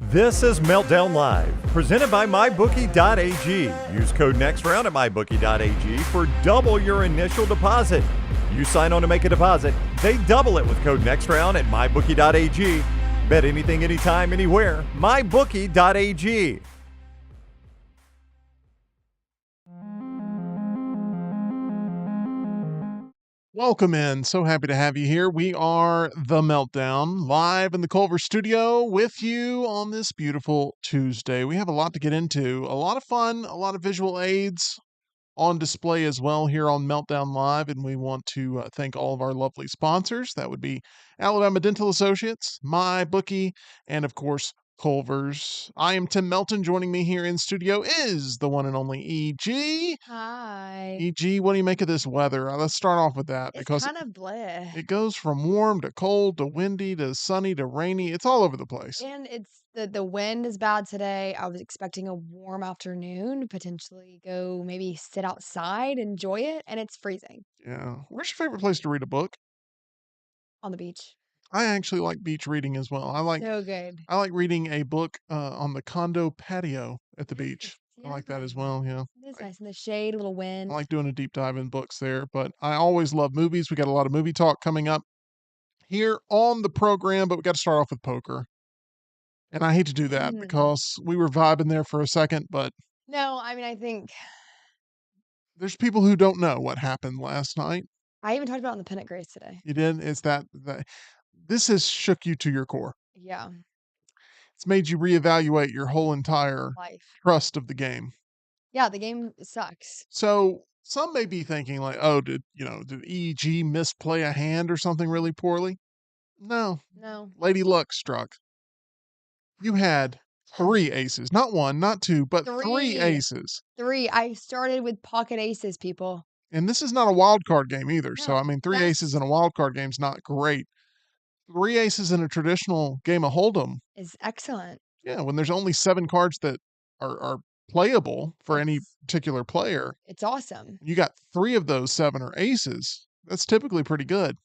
This is Meltdown Live, presented by MyBookie.ag. Use code NEXTROUND at MyBookie.ag for double your initial deposit. You sign on to make a deposit, they double it with code NEXTROUND at MyBookie.ag. Bet anything, anytime, anywhere. MyBookie.ag. Welcome in. So happy to have you here. We are The Meltdown, live in the Culver studio with you on this beautiful Tuesday. We have a lot to get into, a lot of fun, a lot of visual aids on display as well here on Meltdown Live, and we want to thank all of our lovely sponsors. That would be Alabama Dental Associates, MyBookie, and of course, Culver's. I am Tim Melton. Joining me here in studio is the one and only EG. Hi. EG, what do you make of this weather? Let's start off with that It's because kind of bleh. it goes from warm to cold to windy to sunny to rainy. It's all over the place. And it's the wind is bad today. I was expecting a warm afternoon, potentially go maybe sit outside, enjoy it, and it's freezing Yeah. Where's your favorite place to read a book? on the beach. I actually like beach reading as well. So good. I like reading a book on the condo patio at the Yes, beach. I yeah. like that as well. Yeah. It is nice in the shade, a little I wind. like doing a deep dive in books there, but I always love movies. We got a lot of movie talk coming up here on the program, but we got to start off with poker. And I hate to do that Mhm. because we were vibing there for a second, but No, I mean, I think there's people who don't know what happened last night. I even talked about it on the Pennant Grace today. You did? It's that this has shook you to your core. Yeah, It's made you reevaluate your whole entire life. trust of the game. Yeah, the game sucks. So some may be thinking like, oh, did EG misplay a hand or something really poorly? No. No. Lady Luck struck. You had three aces, not one, not two, but three Three. aces. Three. I started with pocket aces, people. And this is not a wild card game either. So No, I mean, three aces in that's a wild card game is not great. Three aces in a traditional game of Hold'em. is excellent. Yeah, when there's only 7 cards that are playable for any It's particular player, it's awesome. you got 3 of those 7 are aces. That's typically pretty good.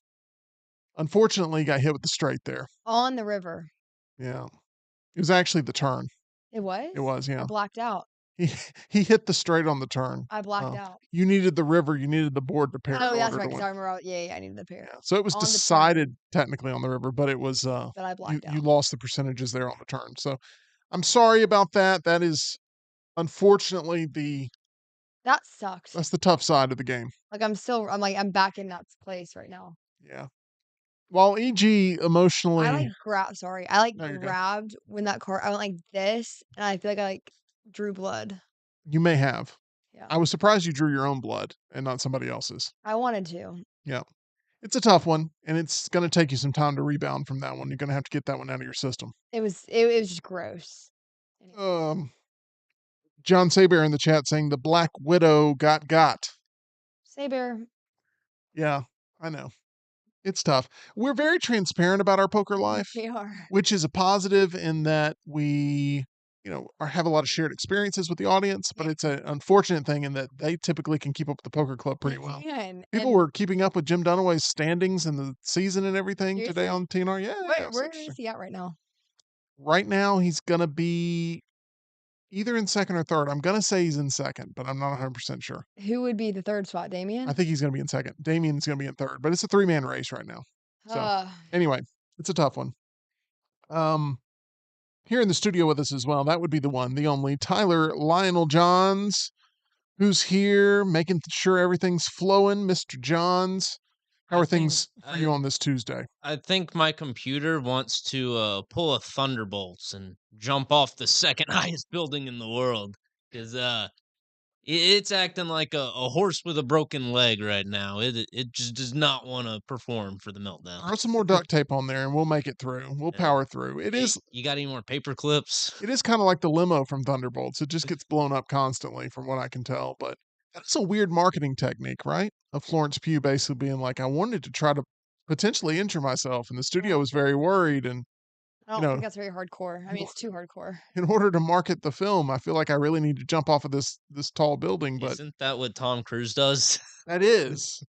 Unfortunately, you got hit with the straight there. On the river. Yeah. It was actually the turn. It was? It was, I yeah. blacked out. He he hit the straight on the turn. I blacked out. You needed the river, you needed the board to pair Oh, in that's order right, to 'cause win. I remember yeah, I needed the pair. Yeah. So it was On the turn decided technically on the river, but it was that I you blacked you out. lost the percentages there on the turn. So I'm sorry about that. That is unfortunately That sucked. that's the tough side of the game. Like, I'm back in that place right now. Yeah. While EG I, emotionally No, you're good. grabbed when that card I went like this, and I feel like I, drew blood. You may have. Yeah. I was surprised you drew your own blood and not somebody else's. I wanted to. Yeah. It's a tough one, and it's gonna take you some time to rebound from that one. You're gonna have to get that one out of your system. It was just gross. Anyway. John Saber in the chat saying the Black Widow got. Saber. Yeah, I know. It's tough. We're very transparent about our poker life, We are. which is a positive in that we, have a lot of shared experiences with the audience, but it's an unfortunate thing in that they typically can keep up with the poker club pretty well. Can, People and were keeping up with Jim Dunaway's standings in the season and everything today seriously? on TNR. Yeah, yeah, it's Where interesting. is he at right now? Right now, he's gonna be either in second or third. I'm gonna say he's in second, but I'm not 100% sure. Who would be the third spot, I Damien? think he's gonna be in second. Damien's gonna be in third, but it's a 3-man race right now. So Uh, anyway, it's a tough one. Here in the studio with us as well, that would be the one, the only Tyler Lionel Johns, who's here making sure everything's flowing. Mr. Johns, how are things for you on this Tuesday? I think my computer wants to pull a Thunderbolts and jump off the second highest building in the world because it's acting like a horse with a broken leg right now. It just does not want to perform for the meltdown. Throw some more duct tape on there and we'll make it through. We'll Yeah. power through. Hey, you got any more paper clips? It is kind of like the limo from Thunderbolts. It just gets blown up constantly from what I can tell, but that's a weird marketing technique, right? Of Florence Pugh basically being like, I wanted to try to potentially injure myself, and the studio was very worried. And I don't know, think that's very hardcore. I mean, it's too hardcore. in order to market the film, I feel like I really need to jump off of this tall building. But Isn't that what Tom Cruise does? that is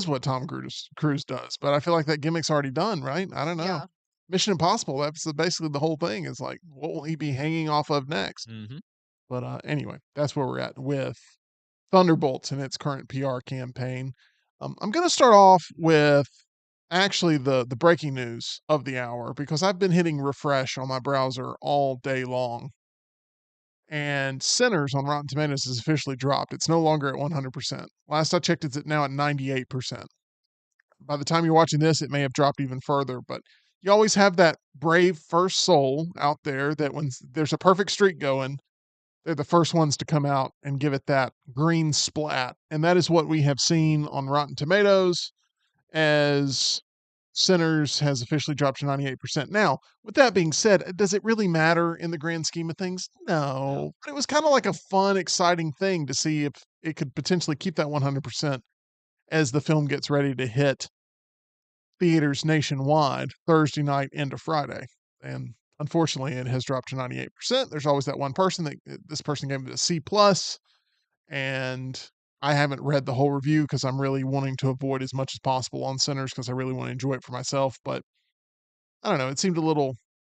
what Tom Cruise does. But I feel like that gimmick's already done, right? I don't know. Yeah. Mission Impossible. That's basically the whole thing. Is like, what will he be hanging off of next? Mhm. But anyway, that's where we're at with Thunderbolts and its current PR campaign. I'm going to start off with actually the breaking news of the hour because I've been hitting refresh on my browser all day long. And Sinners on Rotten Tomatoes has officially dropped. It's no longer at 100%. Last I checked, it's now at 98%. By the time you're watching this, it may have dropped even further, but you always have that brave first soul out there that when there's a perfect streak going, they're the first ones to come out and give it that green splat. And that is what we have seen on Rotten Tomatoes as Sinners has officially dropped to 98%. Now, with that being said, does it really matter in the grand scheme of things? No. No. But it was kind of like a fun, exciting thing to see if it could potentially keep that 100% as the film gets ready to hit theaters nationwide Thursday night into Friday. And unfortunately, it has dropped to 98%. There's always that one person that this person gave it a C plus, and I haven't read the whole review because I'm really wanting to avoid as much as possible on Sinners because I really want to enjoy it for myself. But I don't know. It seemed a little.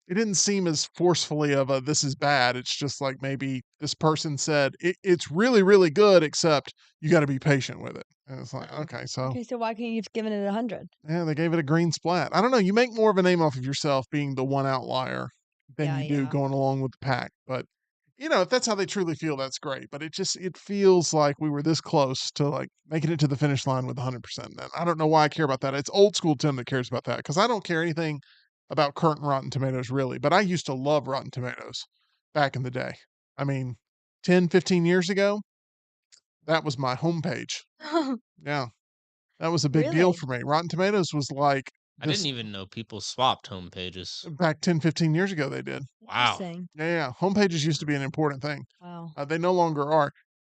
It didn't seem as forcefully of a "this is bad." It's just like maybe this person said it's really really good, except you got to be patient with it. And it's like okay, so Okay, so why can't you have given it 100? yeah, they gave it a green splat. I don't know. You make more of a name off of yourself being the one outlier than you do Yeah. going along with the pack. But if that's how they truly feel, that's great. But it feels like we were this close to like making it to the finish line with 100%. And I don't know why I care about that. It's old school Tim that cares about that because I don't care anything about current Rotten Tomatoes really. But I used to love Rotten Tomatoes back in the day. I mean, 10, 15 years ago, that was my homepage. Yeah. That was a big deal Really? for me. Rotten Tomatoes was like I didn't this even know people swapped home pages. back 10, 15 years ago, they did. Wow. Interesting. Yeah. Homepages used to be an important thing. Wow. They no longer are.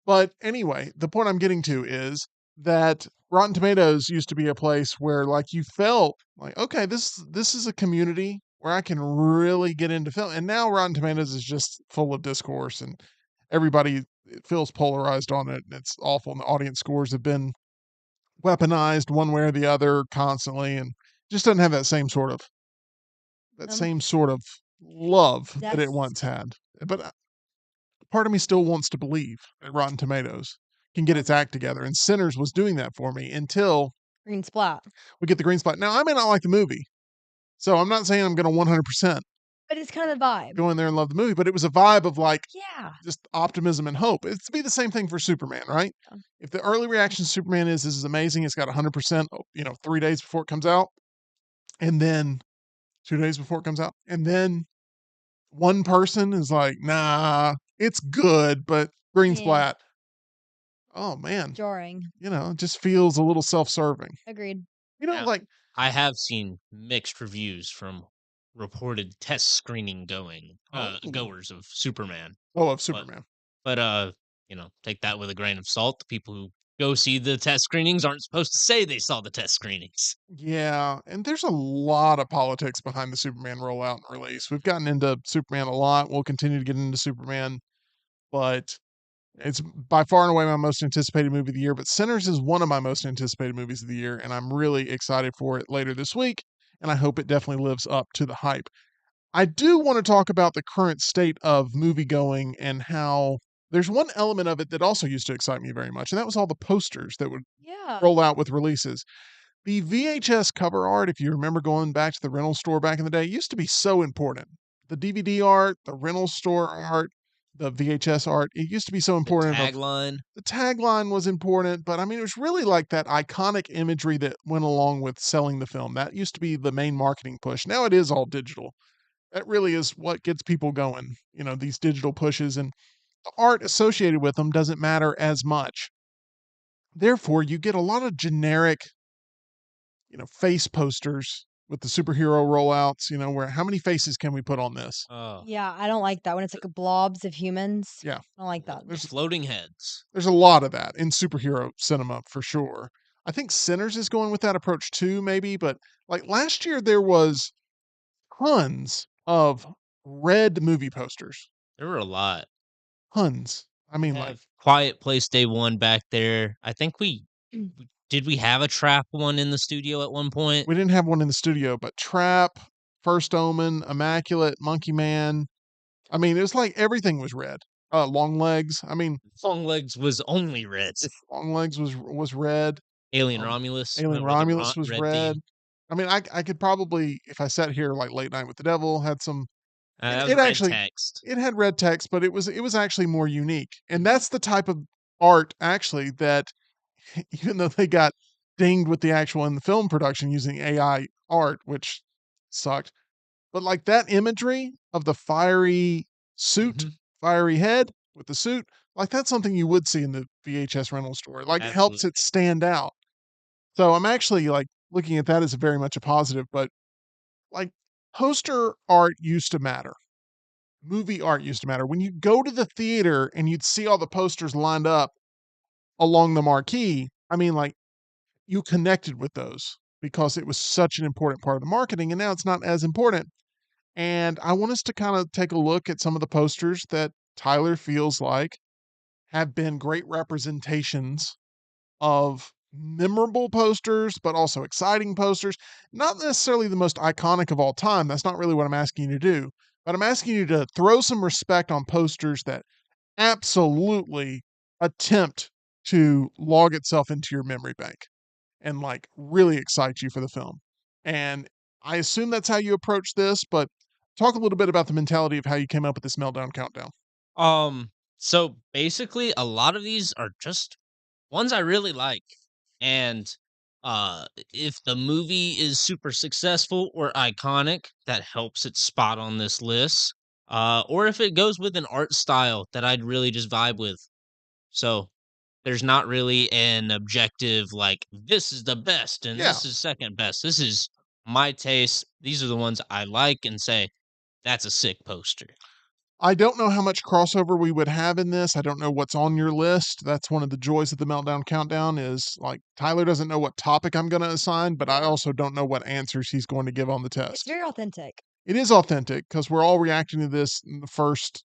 But anyway, the point I'm getting to is that Rotten Tomatoes used to be a place where like you felt like, okay, this is a community where I can really get into film. And now Rotten Tomatoes is just full of discourse and everybody it feels polarized on it. And it's awful. And the audience scores have been weaponized one way or the other constantly and just doesn't have that Um, same sort of love that it that's once had. But part of me still wants to believe that Rotten Tomatoes can get its act together, and Sinners was doing that for me until green splat. we get the green spot. Now, I may not like the movie, so I'm not saying I'm going to 100% But it's kind of the vibe. go in there and love the movie, but it was a vibe of like Yeah. just optimism and hope. It's to be the same thing for Superman, right? Yeah. If the early reaction to Superman is this is amazing, it's got 100%, 3 days before it comes out, and then 2 days before it comes out, and then one person is like, nah, it's good, but green Yeah. splat. Oh man, Jarring. it just feels a little self-serving. Agreed. Now, Like I have seen mixed reviews from reported test screening oh, goers of Superman. of But Superman. take that with a grain of salt. The people who go see the test screenings aren't supposed to say they saw the test screenings. Yeah, and there's a lot of politics behind the Superman rollout and release. We've gotten into Superman a lot. We'll continue to get into Superman, but it's by far and away my most anticipated movie of the year. But Sinners is one of my most anticipated movies of the year, and I'm really excited for it later this week. And I hope it definitely lives up to the hype. I do want to talk about the current state of movie going and how there's one element of it that also used to excite me very much, and that was all the posters that would Yeah. roll out with releases. The VHS cover art, if you remember going back to the rental store back in the day, used to be so important. The DVD art, the rental store art, the VHS art, it used to be so The important. tagline. The tagline was important, but I mean, it was really like that iconic imagery that went along with selling the film. That used to be the main marketing push. Now it is all digital. That really is what gets people going, these digital pushes, and the art associated with them doesn't matter as much. Therefore, you get a lot of generic face posters with the superhero rollouts, where how many faces can we put on this? Oh, Yeah, I don't like that when it's like blobs of humans. Yeah. I don't like that. There's floating heads. there's a lot of that in superhero cinema for sure. I think Sinners is going with that approach too, maybe, but like last year there was tons of red movie posters. There were a lot. Tons. I We mean, like have Quiet Place Day 1 back there. I think did we have a trap one in the studio at one point? we didn't have one in the studio, but Trap, First Omen, Immaculate, Monkey Man. I mean, it was like everything was red. Long Legs. I mean, Long Legs was only red. Long Legs was red. Alien Um, Romulus Alien went with a Romulus was red red. theme. I mean, I could probably, if I sat here like Late Night with the Devil, had some. That was It red actually text. it had red text, but it was actually more unique, and that's the type of art actually that even though they got dinged with the actual in the film production using AI art, which sucked, but like that imagery of the fiery suit, Hmm. fiery head with the suit, like that's something you would see in the VHS rental store. Like it helps Absolutely. it stand out. So I'm actually like looking at that as very much a positive, but like poster art used to matter. Movie art used to matter. When you go to the theater and you'd see all the posters lined up along the marquee, I mean, like you connected with those because it was such an important part of the marketing, and now it's not as important. And I want us to kind of take a look at some of the posters that Tyler feels like have been great representations of memorable posters, but also exciting posters. Not necessarily the most iconic of all time. That's not really what I'm asking you to do. But I'm asking you to throw some respect on posters that absolutely attempt to log itself into your memory bank and like really excite you for the film. And I assume that's how you approach this, but talk a little bit about the mentality of how you came up with this meltdown countdown. So basically a lot of these are just ones I really like. And if the movie is super successful or iconic, that helps it spot on this list. Or if it goes with an art style that I'd really just vibe with. So there's not really an objective like this is the best and Yeah. this is second best. This is my taste. These are the ones I like and say that's a sick poster. I don't know how much crossover we would have in this. I don't know what's on your list. That's one of the joys of the Meltdown Countdown is like Tyler doesn't know what topic I'm going to assign, but I also don't know what answers he's going to give on the It's test. very authentic. It is authentic because we're all reacting to this in the first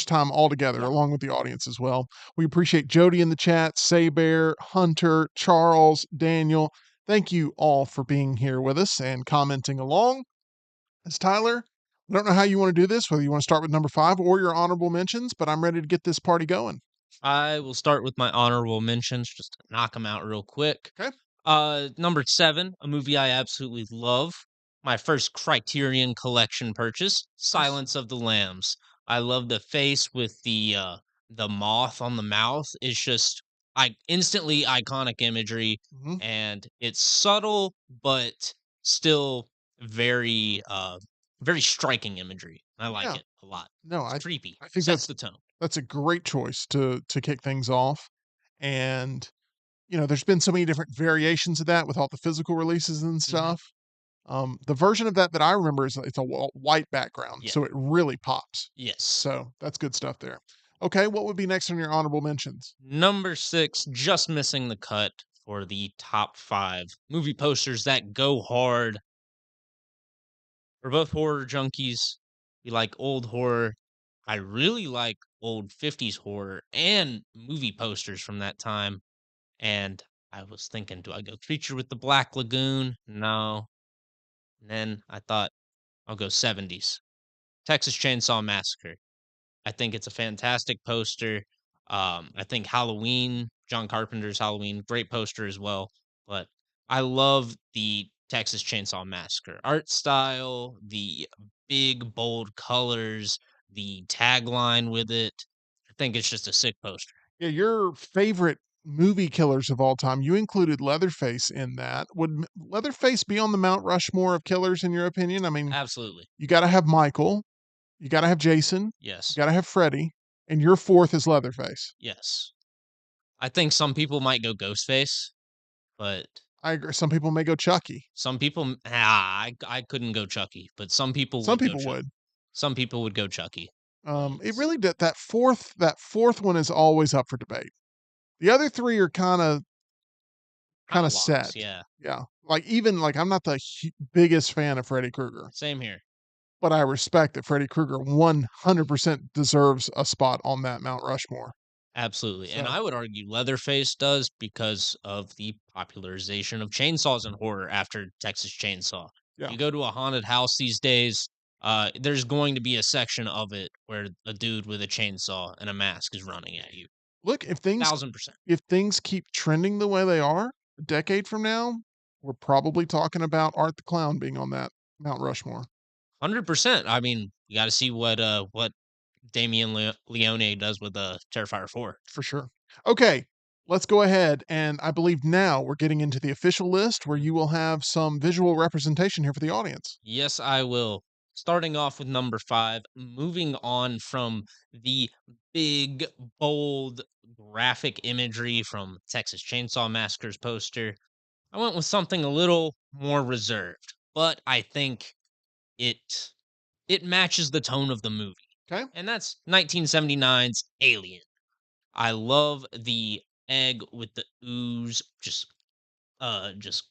time all together, Yeah. along with the audience as well. We appreciate Jody in the chat, Saybear, Hunter, Charles, Daniel. Thank you all for being here with us and commenting along. As Tyler, I don't know how you want to do this, whether you want to start with number 5 or your honorable mentions, but I'm ready to get this party going. I will start with my honorable mentions just to knock them out real quick. Okay. Number 7, a movie I absolutely love. My first Criterion Collection purchase, Nice. Silence of the Lambs. I love the face with the moth on the mouth. It's just instantly iconic imagery, Hmm. and it's subtle but still very very striking imagery. I like Yeah. it a lot. No, It's creepy. I think Sets the tone. that's a great choice to kick things off. And there's been so many different variations of that with all the physical releases and Hmm. stuff. The version of that I remember is it's a white background, Yeah. so it really pops. Yes. So that's good stuff there. Okay, what would be next on your honorable mentions? Number 6, just missing the cut for the top 5 movie posters that go hard. We're both horror junkies. We like old horror. I really like old 50s horror and movie posters from that time. And I was thinking, do I go Creature with the Black Lagoon? No. And then I thought, I'll go 70s. Texas Chainsaw Massacre. I think it's a fantastic poster. I think Halloween, John Carpenter's Halloween, great poster as well. But I love the Texas Chainsaw Massacre art style, the big bold colors, the tagline with it. I think it's just a sick poster. Yeah, your favorite movie killers of all time, you included Leatherface in that. Would Leatherface be on the Mount Rushmore of killers in your opinion? I mean, Absolutely. you got to have Michael, you got to have Jason, you Yes. got to have Freddy, and your fourth is Leatherface. Yes. I think some people might go Ghostface, but I agree. Some people may go Chucky. some people I couldn't go Chucky, but some people Some would go people Chucky. would. Some people would go Chucky. It It's really did that fourth one is always up for debate. The other three are kind kinda of locks, set. yeah. Yeah, like even like I'm not the biggest fan of Freddy Krueger, Same here. but I respect that Freddy Krueger 100% deserves a spot on that Mount Rushmore. Absolutely, and So I would argue Leatherface does because of the popularization of chainsaws in horror after Texas Chainsaw. Yeah. You go to a haunted house these days, there's going to be a section of it where a dude with a chainsaw and a mask is running at you. Look, 1000%. if things keep trending the way they are, a decade from now, we're probably talking about Art the Clown being on that Mount Rushmore 100%. I mean, you got to see what Damien Leone does with Terrifier 4. for sure. Okay, let's go ahead, and I believe now we're getting into the official list where you will have some visual representation here for the audience. Yes, I will. Starting off with number 5, moving on from the big, bold graphic imagery from Texas Chainsaw Massacre's poster, I went with something a little more reserved, but I think it it matches the tone of the movie. Okay. And that's 1979's Alien. I love the egg with the ooze just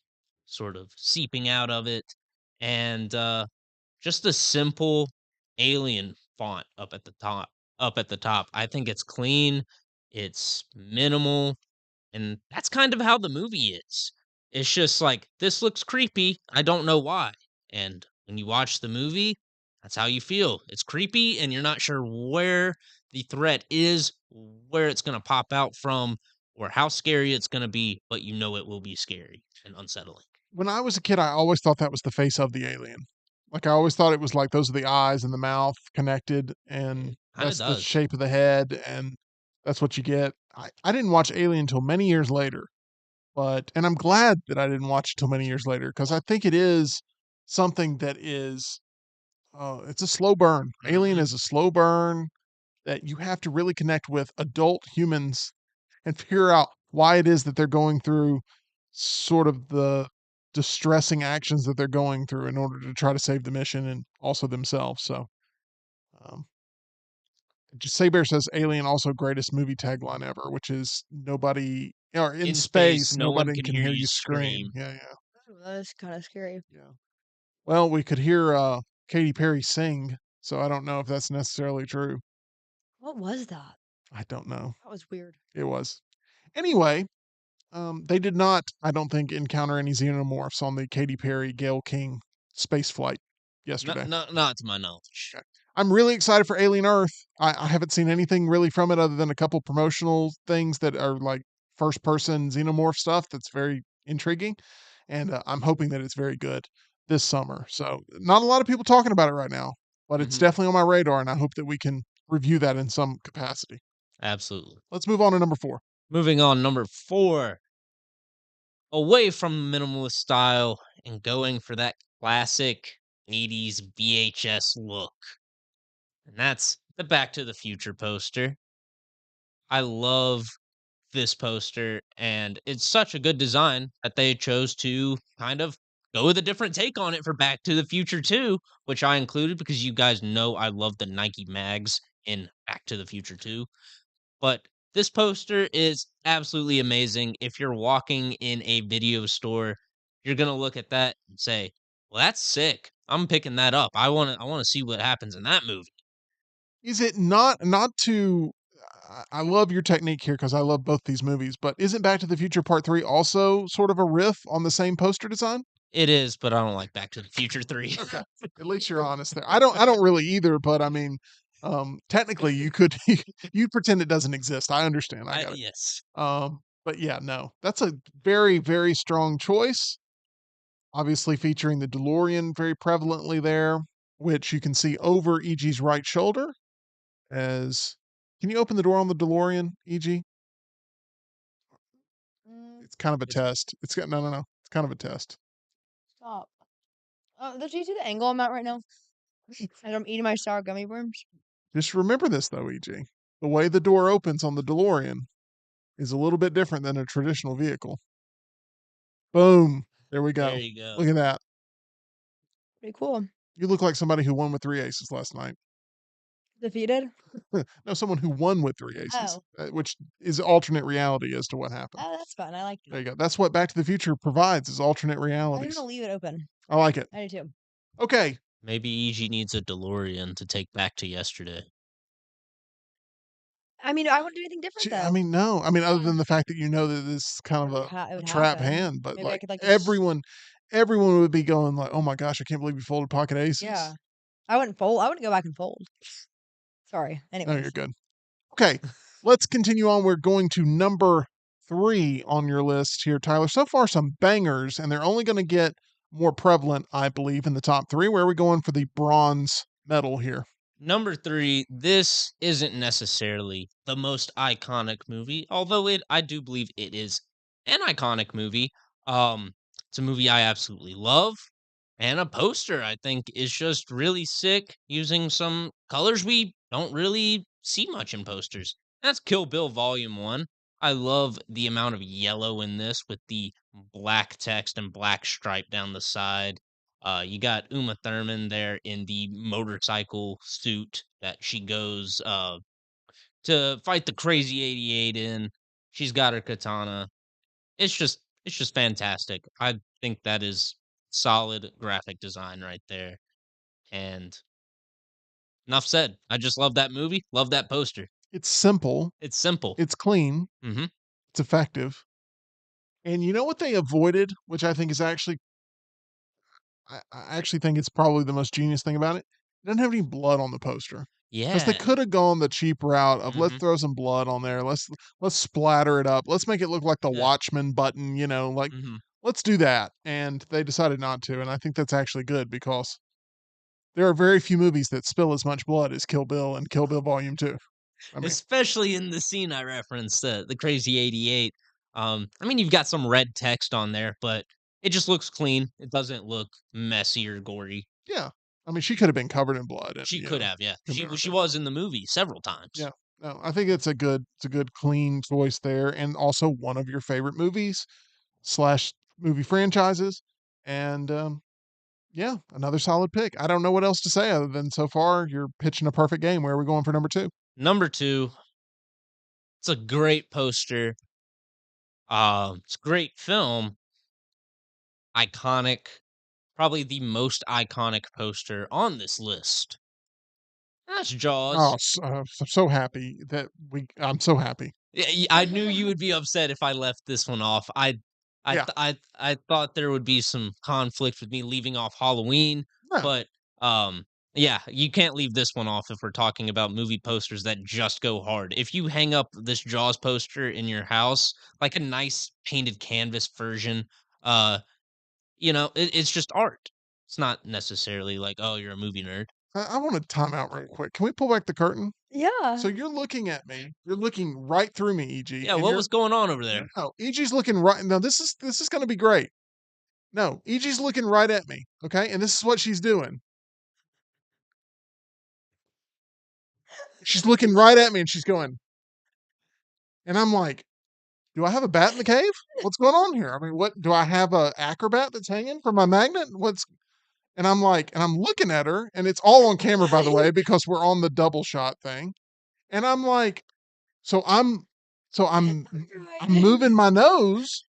sort of seeping out of it, and just a simple alien font up at the top. I think it's clean, it's minimal, and that's kind of how the movie is. It's just like, this looks creepy, I don't know why. And when you watch the movie, that's how you feel. It's creepy and you're not sure where the threat is, where it's going to pop out from, or how scary it's going to be, but you know it will be scary and unsettling. When I was a kid, I always thought that was the face of the alien. Like, I always thought it was like those are the eyes and the mouth connected, and Kind of that's the does. shape of the head, and that's what you get. I didn't watch Alien until many years later, and I'm glad that I didn't watch it till many years later because I think it is something that is, it's a slow burn. Alien Mhm. is a slow burn that you have to really connect with adult humans and figure out why it is that they're going through sort of the distressing actions that they're going through in order to try to save the mission and also themselves. So, um, just Saybear says Alien also greatest movie tagline ever, which is nobody or in In space, space, no one nobody can can hear hear you you scream. scream. Yeah, yeah, Ooh, that is kind of scary. yeah. Well, we could hear Katy Perry sing, so I don't know if that's necessarily true. What was that? I don't know. That was weird. It was. Anyway, they did not, I don't think, encounter any xenomorphs on the Katy Perry Gail King space flight Not yesterday. not not to my knowledge. Okay. I'm really excited for Alien Earth. I haven't seen anything really from it other than a couple promotional things that are like first person xenomorph stuff that's very intriguing. And I'm hoping that it's very good this summer. So, not a lot of people talking about it right now, but it's Mhm. definitely on my radar. And I hope that we can review that in some capacity. Absolutely. Let's move on to number 4. Moving on, number 4, away from the minimalist style and going for that classic 80s VHS look. And that's the Back to the Future poster. I love this poster, and it's such a good design that they chose to kind of go with a different take on it for Back to the Future 2, which I included because you guys know I love the Nike mags in Back to the Future 2. But this poster is absolutely amazing. If you're walking in a video store, you're gonna look at that and say, "Well, that's sick. I'm picking that up. I wanna see what happens in that movie." Is it not to I love your technique here because I love both these movies, but isn't Back to the Future Part 3 also sort of a riff on the same poster design? It is, but I don't like Back to the Future 3. Okay. At least you're honest there. I don't really either, but I mean, technically you could you pretend it doesn't exist. I understand. I got it. Yes. But yeah, no. That's a very, very strong choice. Obviously featuring the DeLorean very prevalently there, which you can see over EG's right shoulder as can you open the door on the DeLorean, EG? Mm, It's kind of a It's test. It's got no, no, no. It's kind of a test. stop. Do you see the angle I'm at right now? And I'm eating my sour gummy worms. Just remember this though, EG. The way the door opens on the DeLorean is a little bit different than a traditional vehicle. Boom. There we There go. you go. Look at that. Pretty cool. You look like somebody who won with 3 aces last night. Defeated? No, someone who won with 3 aces, Oh. which is alternate reality as to what happened. Oh, that's fun. I like There that. you go. That's what Back to the Future provides is alternate I'm realities. gonna leave it open. I like it. I do too. Okay. Maybe EG needs a DeLorean to take back to yesterday. I mean, I wouldn't do anything different I though. mean, no. I mean, other Yeah. than the fact that you know that this is kind of It a would trap happen. hand, but Maybe I like could like just everyone everyone would be going like, "Oh my gosh, I can't believe you folded pocket aces." Yeah. I wouldn't fold. I wouldn't go back and fold. Sorry. No, you're Anyways. good. Okay, let's continue on. We're going to number 3 on your list here, Tyler. So far, some bangers, and they're only going to get more prevalent, I believe, in the top 3. Where are we going for the bronze medal here? Number 3, this isn't necessarily the most iconic movie, although I do believe it is an iconic movie. It's a movie I absolutely love, and a poster I think is just really sick, using some colors we don't really see much in posters. That's Kill Bill Volume 1. I love the amount of yellow in this with the black text and black stripe down the side. You got Uma Thurman there in the motorcycle suit that she goes to fight the Crazy 88 in. She's got her katana. It's just fantastic. I think that is solid graphic design right there. And enough said. I just love that movie. Love that poster. It's simple, It's simple. it's clean, Hmm. it's effective. And you know what they avoided, which I think is actually I actually think it's probably the most genius thing about it? It doesn't have any blood on the poster. Because they Yeah. could have gone the cheap route of let's Hmm. throw some blood on there. Let's splatter it up. Let's make it look like the Yeah. Watchman button, like Hmm. let's do that. And they decided not to, and I think that's actually good because there are very few movies that spill as much blood as Kill Bill and Kill Bill Volume 2. I mean, Especially in the scene I referenced, the Crazy 88. I mean, you've got some red text on there, but it just looks clean. It doesn't look messy or gory. yeah. I mean, she could have been covered in blood and, She could have, yeah. could She be she okay. was in the movie several times. Yeah. No, I think it's a good clean choice there, and also one of your favorite movies slash movie franchises. And yeah, another solid pick. I don't know what else to say other than so far you're pitching a perfect game. Where are we going for number 2? Number 2, it's a great poster. It's a great film. Iconic. Probably the most iconic poster on this list. That's Oh, Jaws. so happy that I'm so happy. Yeah, I knew you would be upset if I left this one off. Yeah. I thought there would be some conflict with me leaving off Halloween, No. but yeah, you can't leave this one off if we're talking about movie posters that just go hard. If you hang up this Jaws poster in your house, like a nice painted canvas version, uh, it's just art. It's not necessarily like, oh, you're a movie nerd. I want to time out real quick. Can we pull back the curtain? So Yeah. you're looking at me. You're looking right through me, EG, Yeah, and what you're was going on over there? no, EG's looking right. Now this is going to be great. No, EG's looking right at me. Okay, and this is what she's doing. She's looking right at me, and she's going, and I'm like, do I have a bat in the cave? What's going on here? I mean, what do I have a acrobat that's hanging from my magnet? And I'm like, and I'm looking at her, and it's all on camera, by the way, because we're on the double shot thing. And I'm like, so I'm, so I'm moving my nose,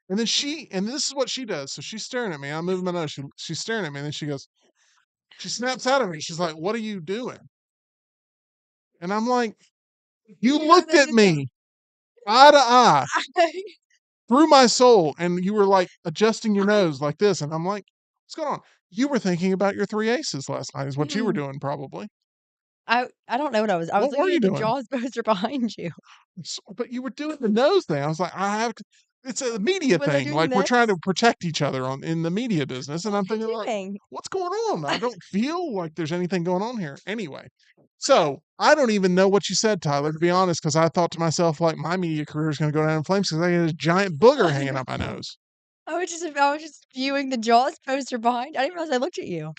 and then and this is what she does. So she's staring at me. I'm moving my nose. She's staring at me, and then she snaps out of me. She's like, "What are you doing?" And I'm like, "You looked at me eye to eye through my soul, and you were like adjusting your nose like this." And I'm like, "What's going on?" You were thinking about your 3 aces last night, is what you were doing, probably. I don't know what I was What were looking you at the doing? Jaws poster behind you. But you were doing the nose thing. I was like, I have to, it's a media Was I thing. doing Like we're trying to this? protect each other in the media business. And What I'm was thinking I like, doing? what's going on? I don't feel like there's anything going on here. Anyway, so I don't even know what you said, Tyler, to be honest, because I thought to myself, like, my media career is going to go down in flames because I got a giant booger hanging out my nose. I was just viewing the Jaws poster behind. I didn't realize I looked at you.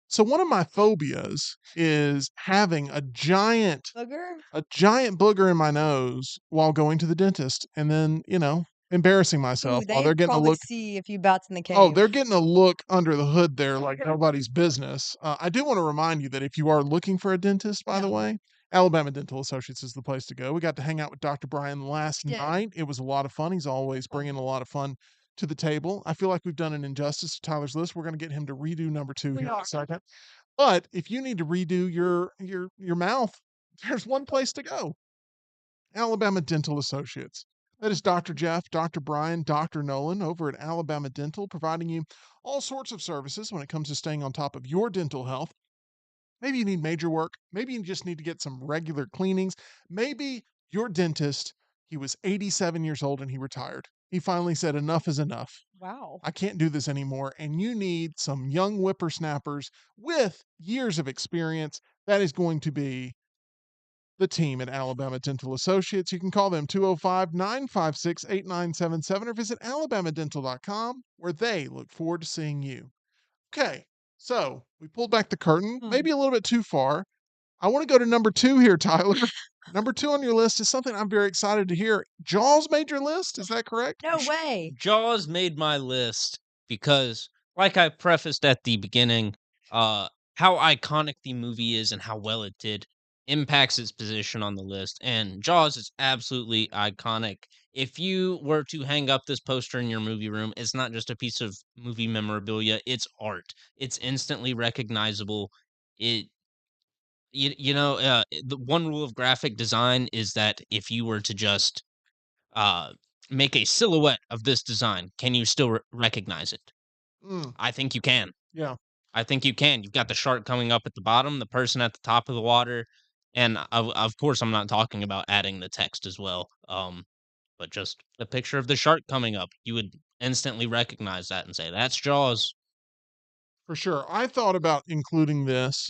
So one of my phobias is having Booger? a giant booger in my nose while going to the dentist and then, embarrassing Ooh, myself while they they're getting a probably look. see a few bats in the Oh, cave. they're getting a look under the hood there like nobody's business. I do want to remind you that if you are looking for a dentist, by the Yeah, way, Alabama Dental Associates is the place to go. We got to hang out with Dr. Brian last we did. night. It was a lot of fun. He's always Fun. bringing a lot of fun to the table. I feel like we've done an injustice to Tyler's list. We're going to get him to redo number 2 We here in are. a second. But if you need to redo your mouth, there's one place to go. Alabama Dental Associates. That is Dr. Jeff, Dr. Brian, Dr. Nolan over at Alabama Dental, providing you all sorts of services when it comes to staying on top of your dental health. Maybe you need major work. Maybe you just need to get some regular cleanings. Maybe your dentist, he was 87 years old and he retired. He finally said, enough is enough. Wow. I can't do this anymore. And you need some young whippersnappers with years of experience. That is going to be the team at Alabama Dental Associates. You can call them 205 956 8977 or visit alabamadental.com, where they look forward to seeing you. Okay, so we pulled back the curtain, maybe a little bit too far. I want to go to number 2 here, Tyler. Number 2 on your list is something I'm very excited to hear. Jaws made your list, is that correct? No way. Jaws made my list because, like I prefaced at the beginning, how iconic the movie is and how well it did impacts its position on the list. And Jaws is absolutely iconic. If you were to hang up this poster in your movie room, it's not just a piece of movie memorabilia, it's art. It's instantly recognizable. It the one rule of graphic design is that if you were to just uh, make a silhouette of this design, can you still recognize it? Mm, I think you can. yeah, I think you can. You've got the shark coming up at the bottom, the person at the top of the water, and of course, I'm not talking about adding the text as well. But just a picture of the shark coming up, you would instantly recognize that and say, "That's Jaws." for sure. I thought about including this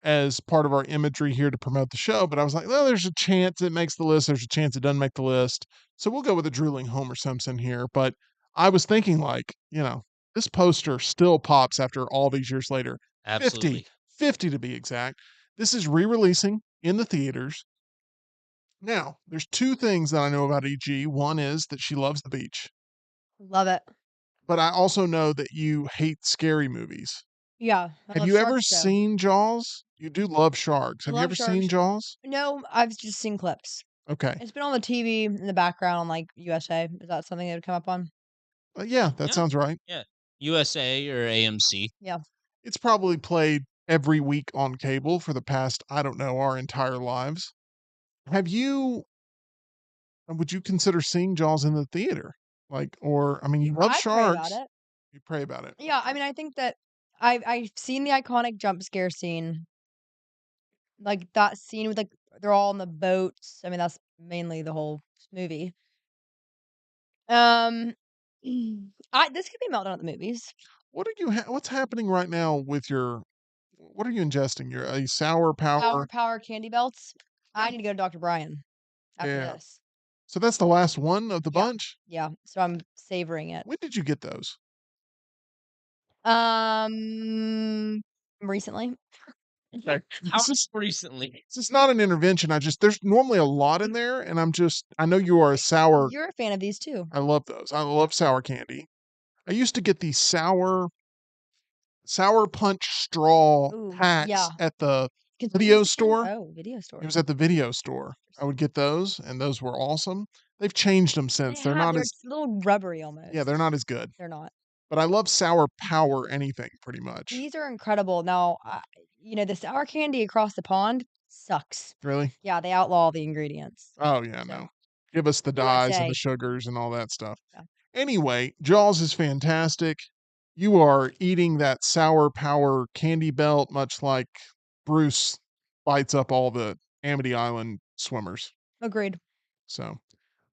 as part of our imagery here to promote the show, but I was like, well, there's a chance it makes the list. There's a chance it doesn't make the list. So we'll go with a drooling Homer Simpson here. But I was thinking, like, this poster still pops after all these years later. 50, Absolutely. 50 to be exact. This is re releasing in the theaters. Now, there's two things that I know about EG. One is that she loves the beach, Love it. but I also know that you hate scary movies. Yeah, I Have love you ever sharks though. seen Jaws? You do love sharks. I Have you love ever seen sharks. Jaws? No, I've just seen clips. Okay. It's been on the TV in the background on like USA. Is that something that would come up on? Yeah, that Yeah, sounds right. yeah. USA or AMC. Yeah. It's probably played every week on cable for the past, I don't know, our entire lives. Have you would you consider seeing Jaws in the theater? Like, or I mean, you love I pray about sharks. it. You pray about it. Yeah, I mean, I think that I've seen the iconic jump scare scene, like that scene with like they're all on the boats. I mean, that's mainly the whole movie. Um, I this could be Meltdown at the movies. What's happening right now with your what are you ingesting? Your a sour Power power? Power candy belts. I need to go to Dr. Brian after Yeah. this. So that's the last one of the Yeah, bunch? yeah. So I'm savoring it. When did you get those? Recently. Okay. How recently? This is not an intervention. There's normally a lot in there, and I know you are a sour. You're a fan of these too. I love those. I love sour candy. I used to get these sour punch straw Ooh, yeah. packs at the video Convenience store? store. Oh, video It store. was at the video store. I would get those, and those were awesome. They've changed them They since. have they're a little rubbery Yeah, they're almost. not as good. They're not. But I love sour power anything pretty much. These are incredible. Now, the sour candy across the pond sucks. Really? Yeah, they outlaw the ingredients. Oh yeah, So, no. Give us the dyes and the USA. sugars and all that stuff. Yeah. Anyway, Jaws is fantastic. You are eating that sour power candy belt, much like Bruce bites up all the Amity Island swimmers. Agreed. So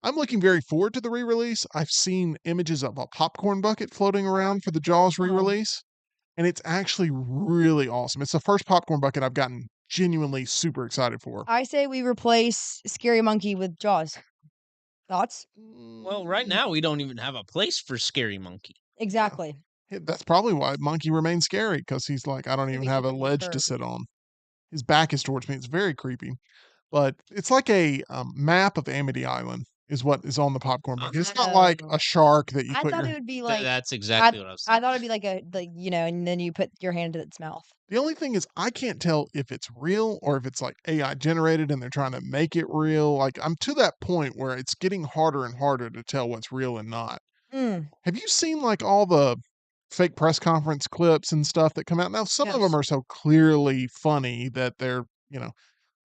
I'm looking very forward to the re-release. I've seen images of a popcorn bucket floating around for the Jaws Uh-huh. re-release, and it's actually really awesome. It's the first popcorn bucket I've gotten genuinely super excited for. I say we replace Scary Monkey with Jaws. Thoughts? Well, right Mm, now we don't even have a place for Scary Monkey. yeah. Exactly. That's probably why Monkey remains scary because he's like, I don't Maybe even because have a of his ledge to fur. sit on. His back is towards me. It's very creepy. But it's like a map of Amity Island is what is on the popcorn bucket. It's not like Oh. a shark that you I put thought your. it would be like That's I exactly what I was I thinking. thought it'd be like and then you put your hand to its mouth. The only thing is, I can't tell if it's real or if it's like AI generated and they're trying to make it real. Like, I'm to that point where it's getting harder and harder to tell what's real and not. Mm, Have you seen like all the fake press conference clips and stuff that come out? Now, some of them yes. are so clearly funny that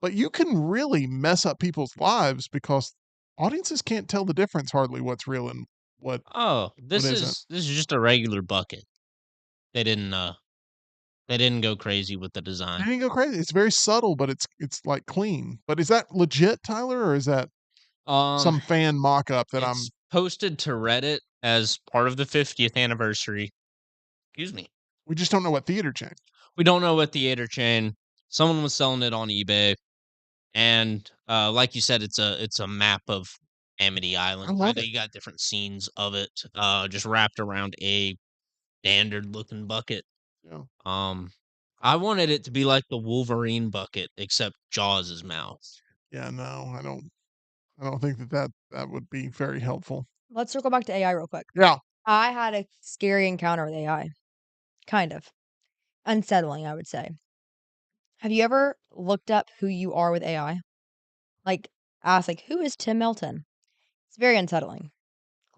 but you can really mess up people's lives because Audiences can't tell the difference hardly what's real and what Oh, what isn't. this is just a regular bucket. They didn't go crazy with the They design. didn't go crazy. It's very subtle, but it's like clean. But is that legit, Tyler, or is that Um, some fan mock-up that I'm it's posted to Reddit as part of the 50th anniversary. Excuse me. we just don't know what theater chain. We don't know what theater chain. Someone was selling it on eBay, and like you said, it's a map of Amity I Island. love Know it. you got different scenes of it, just wrapped around a standard looking bucket. Yeah. Um, I wanted it to be like the Wolverine bucket, except Jaws' mouth. Yeah, no, I don't think that would be very helpful. Let's circle back to AI real quick. Yeah. I had a scary encounter with AI. Kind of. Unsettling, I would say. Have you ever looked up who you are with AI? Like, ask, like, who is Tim Melton? It's very unsettling.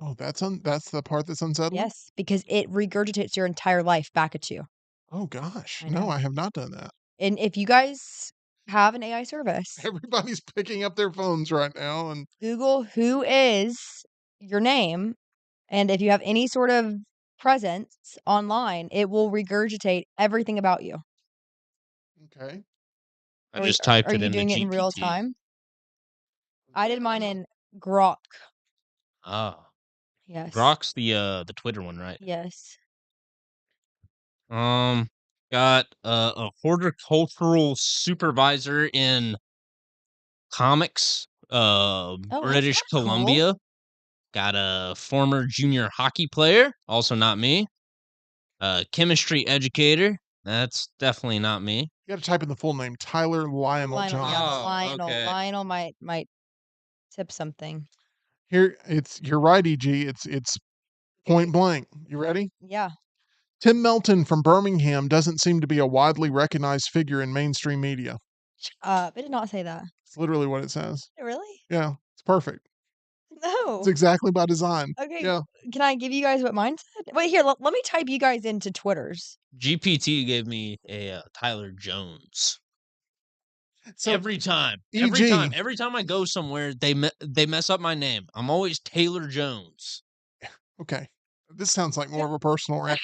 Oh, that's the part that's unsettling? Yes, because it regurgitates your entire life back at you. Oh gosh. I No, know. I have not done that. And if you guys have an AI service, Everybody's picking up their phones right now and Google who is your name. And if you have any sort of presence online, it will regurgitate everything about you. okay. I just typed Are it you into doing it in real GPT. time? I did mine in Grok. Ah, Yes. Grok's the Twitter one, right? Yes. Got a horticultural supervisor in comics, Oh, that's British kinda cool. Columbia. Got a former junior hockey player, also not me. Chemistry educator, that's definitely not me. You gotta type in the full name, Tyler Lionel Lionel, yeah, the Johnson. Oh, Lionel. okay. Lionel might tip something. Here you're right, EG. It's point blank. You ready? Yeah. Tim Melton from Birmingham doesn't seem to be a widely recognized figure in mainstream media. It did not say that. It's literally what it says. Really? Yeah, it's perfect. It's No. exactly by design. Okay, Yeah. can I give you guys what mine said? Wait, here, let me type you guys into Twitters. GPT gave me a Tyler Jones. So Every time, EG, every time I go somewhere, they mess up my name. I'm always Taylor Jones. okay. This sounds like more Yeah. of a personal rant.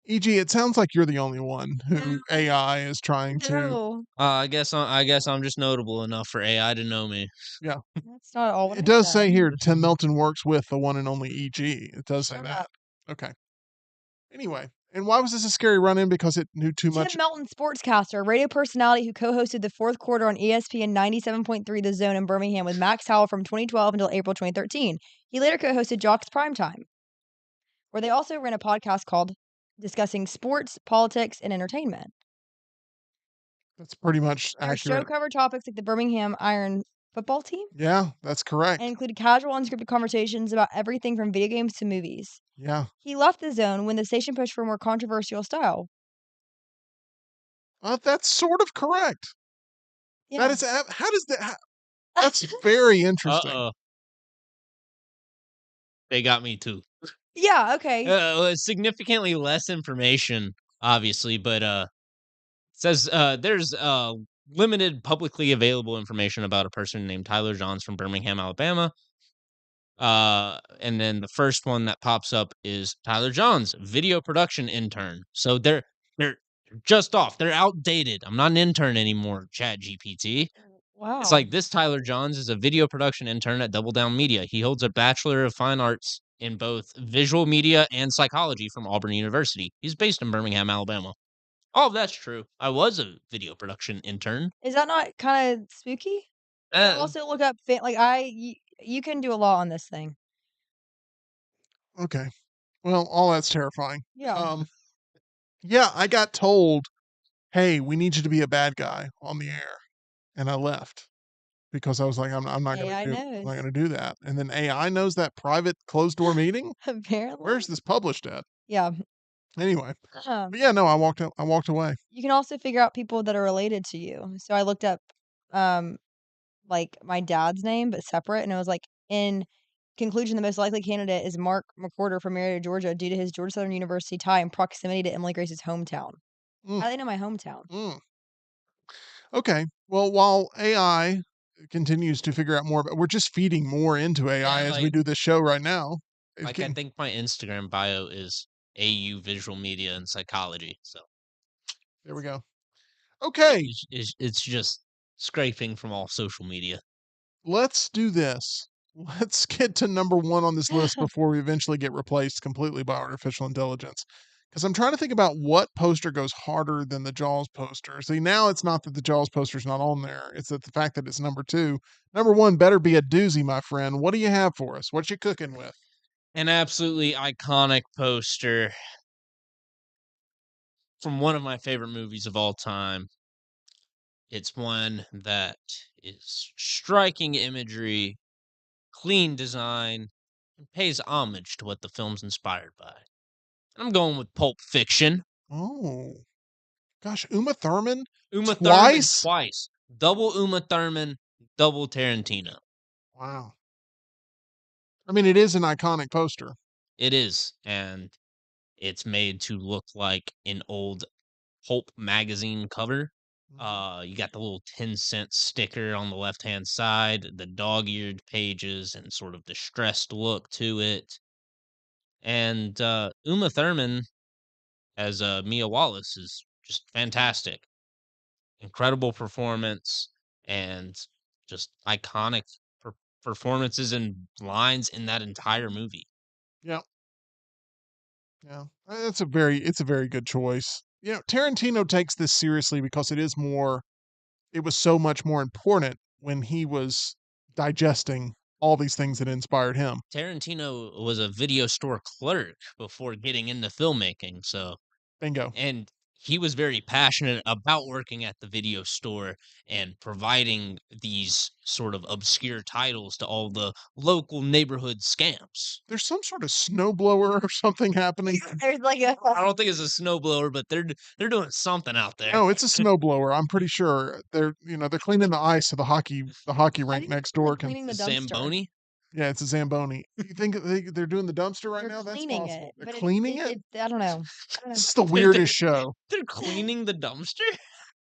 EG, it sounds like you're the only one who AI is trying to. No. I guess I'm just notable enough for AI to know me. Yeah. That's not all what It I does say said. here Tim Melton works with the one and only EG. It does say Shut that. up. Okay. Anyway, and why was this a scary run-in? Because it knew too Tim much. Melton, sportscaster, radio personality who co-hosted the fourth quarter on ESPN 97.3 The Zone in Birmingham with Max Howell from 2012 until April 2013. He later co-hosted Jock's Primetime, where they also ran a podcast called Discussing Sports, Politics, and Entertainment. That's pretty much Their show accurate. covered topics like the Birmingham Iron football team Yeah, that's and correct. included casual, unscripted conversations about everything from video games to movies. Yeah. He left The Zone when the station pushed for a more controversial style. That's sort of correct. Yeah. That is how does that that's very interesting. Uh-oh. They got me too. Yeah, okay. Significantly less information, obviously, but says there's limited publicly available information about a person named Tyler Johns from Birmingham, Alabama. And then the first one that pops up is Tyler Johns, video production intern. So they're just off. They're outdated. I'm not an intern anymore, Chat GPT. Wow. It's like this Tyler Johns is a video production intern at Double Down Media. He holds a Bachelor of Fine Arts in both visual media and psychology from Auburn University. He's based in Birmingham, Alabama. All of that's true. I was a video production intern. Is that not kind of spooky? Also look up you can do a lot on this thing. Okay. Well, all that's terrifying. Yeah. Yeah, I got told, "Hey, we need you to be a bad guy on the air," and I left because I was like, I'm not AI I'm knows. not gonna do that." And then AI knows that private closed door meeting. Apparently. Where's this published at? Yeah. Anyway, Um, but yeah, no, I walked away. you can also figure out people that are related to you. So I looked up um like my dad's name but separate, and it was like in conclusion the most likely candidate is Mark McWhorter from Marietta, Georgia, due to his Georgia Southern University tie and proximity to Emily Grace's hometown. Mm, How do they know my hometown? mm. Okay. Well, while AI continues to figure out more, but we're just feeding more into AI Yeah, as we do this show right now. It's I getting think my Instagram bio is AU Visual Media and Psychology. So there we go. Okay, it's just scraping from all social media. let's do this. Let's get to number one on this list before we eventually get replaced completely by artificial intelligence. Because I'm trying to think about what poster goes harder than the Jaws poster. See, now it's not that the Jaws poster's not on there, it's that the fact that it's number two. Number one better be a doozy, my friend. What do you have for us? What you cooking with? An absolutely iconic poster from one of my favorite movies of all time. It's one that is striking imagery, clean design, and pays homage to what the film's inspired by. I'm going with Pulp Fiction. Oh, gosh, Uma Thurman Uma Thurman twice? twice. Double Uma Thurman, double Tarantino. Wow. I mean, it is an iconic poster. It is, and it's made to look like an old Pulp magazine cover. You got the little 10-cent sticker on the left-hand side, the dog-eared pages, and sort of distressed look to it. And Uma Thurman as Mia Wallace is just fantastic. Incredible performance and just iconic performances and lines in that entire movie. Yeah, yeah. It's a very good choice. You know, Tarantino takes this seriously because it was so much more important when he was digesting all these things that inspired him. Tarantino was a video store clerk before getting into filmmaking, so Bingo. and he was very passionate about working at the video store and providing these sort of obscure titles to all the local neighborhood scamps. There's some sort of snowblower or something happening. There's like a I don't think it's a snowblower, but they're doing something out there. No, it's a snowblower. I'm pretty sure they're cleaning the ice so the hockey I rink think next they're door can. cleaning the The dumpster. Zamboni. Yeah, it's a Zamboni. You think they're doing the dumpster right They're now? That's cleaning possible. it, They're but cleaning it? I don't know. I don't know. This is the They're weirdest show. they're cleaning the dumpster.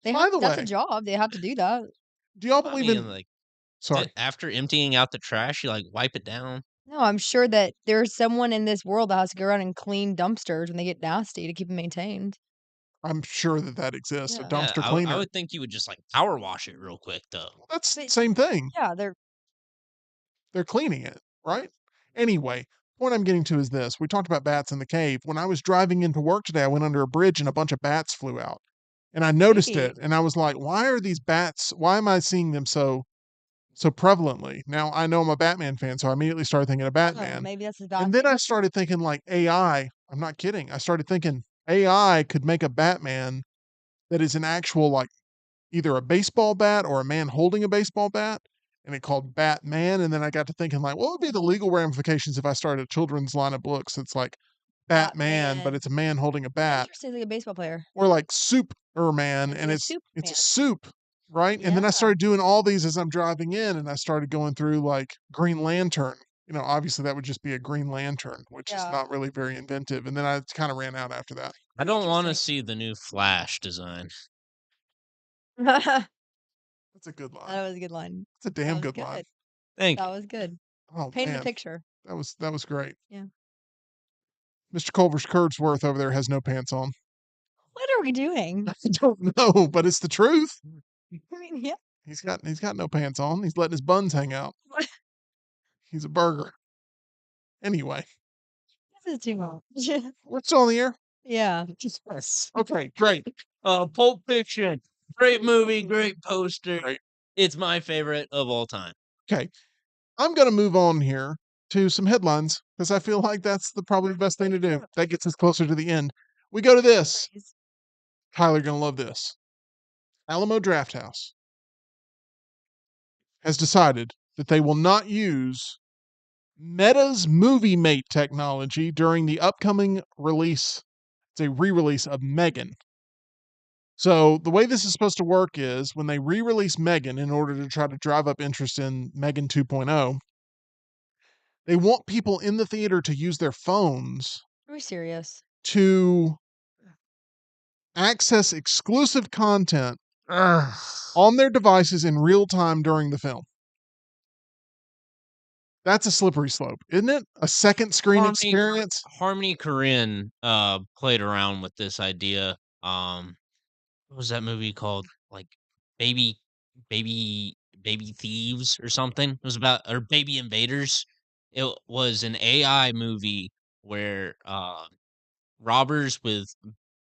By the That's a way, job. They have to do that. do y'all I believe mean, in like sorry. after emptying out the trash, you like wipe it down. No, I'm sure that there's someone in this world that has to go around and clean dumpsters when they get nasty to keep them maintained. I'm sure that exists, a Yeah. Yeah, dumpster I cleaner. would think you would just like power wash it real quick though. That's the But same thing. yeah, They're cleaning it, right? Anyway, point I'm getting to is this. We talked about bats in the cave. When I was driving into work today, I went under a bridge and a bunch of bats flew out. And I noticed Hey. it and I was like, why are these bats, why am I seeing them so prevalently? Now I know I'm a Batman fan, so I immediately started thinking of Batman. maybe that's his And then I started thinking like AI. I'm not kidding. I started thinking AI could make a Batman that is an actual like either a baseball bat or a man holding a baseball bat, and it called Batman. And then I got to thinking like, what would be the legal ramifications if I started a children's line of books? It's like Batman, but Batman. it's a man holding a bat, Interesting, like a baseball player. or like Superman, It's and like a it's a Superman. soup, right? And then I Yeah. started doing all these as I'm driving in, and I started going through like Green Lantern. You know, obviously that would just be a Green Lantern, which is Yeah. not really very inventive. And then I kind of ran out after that. I don't want to Interesting. see the new Flash design. That That's a good line. was a good line. That's a That damn was good line. good. Thank That you. was good. Oh Painted a man, picture. that was great. Yeah. Mr. Culver's Curdsworth over there has no pants on. What are we doing? I don't know, but it's the truth. I mean, yeah. He's got no pants on. He's letting his buns hang out. He's a burger. Anyway, This is too much. we're still on the air. Yeah. Yes. Okay, great. Pulp Fiction. Great movie, great poster. Great. It's my favorite of all time. Okay, I'm gonna move on here to some headlines because I feel like that's probably the best thing to do. That gets us closer to the end. We go to this. Tyler, gonna love this. Alamo Drafthouse has decided that they will not use Meta's Movie Mate technology during the upcoming release. It's a re-release of Megan. So the way this is supposed to work is when they re-release Megan in order to try to drive up interest in Megan 2.0, they want people in the theater to use their phones Are we serious? to access exclusive content on their devices in real time during the film. That's a slippery slope, isn't it? A second screen experience. Harmony Korine played around with this idea. What was that movie called? Like Baby Baby Baby Thieves or something? It was about or Baby Invaders. It was an AI movie where robbers with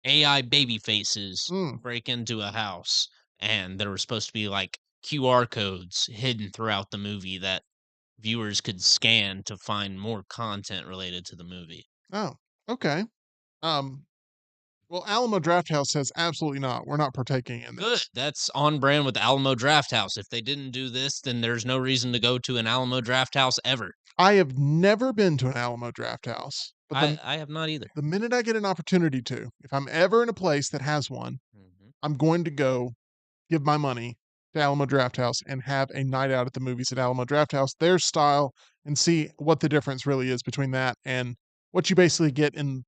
AI baby faces Mm. break into a house, and there were supposed to be like QR codes hidden throughout the movie that viewers could scan to find more content related to the movie. Oh, okay. Um, well, Alamo Drafthouse says absolutely not. We're not partaking in Good. this. That's on brand with Alamo Drafthouse. If they didn't do this, then there's no reason to go to an Alamo Drafthouse ever. I have never been to an Alamo Drafthouse, but I have not either. the minute I get an opportunity to, if I'm ever in a place that has one, Mhm. I'm going to go give my money to Alamo Drafthouse and have a night out at the movies at Alamo Drafthouse, their style, and see what the difference really is between that and what you basically get in,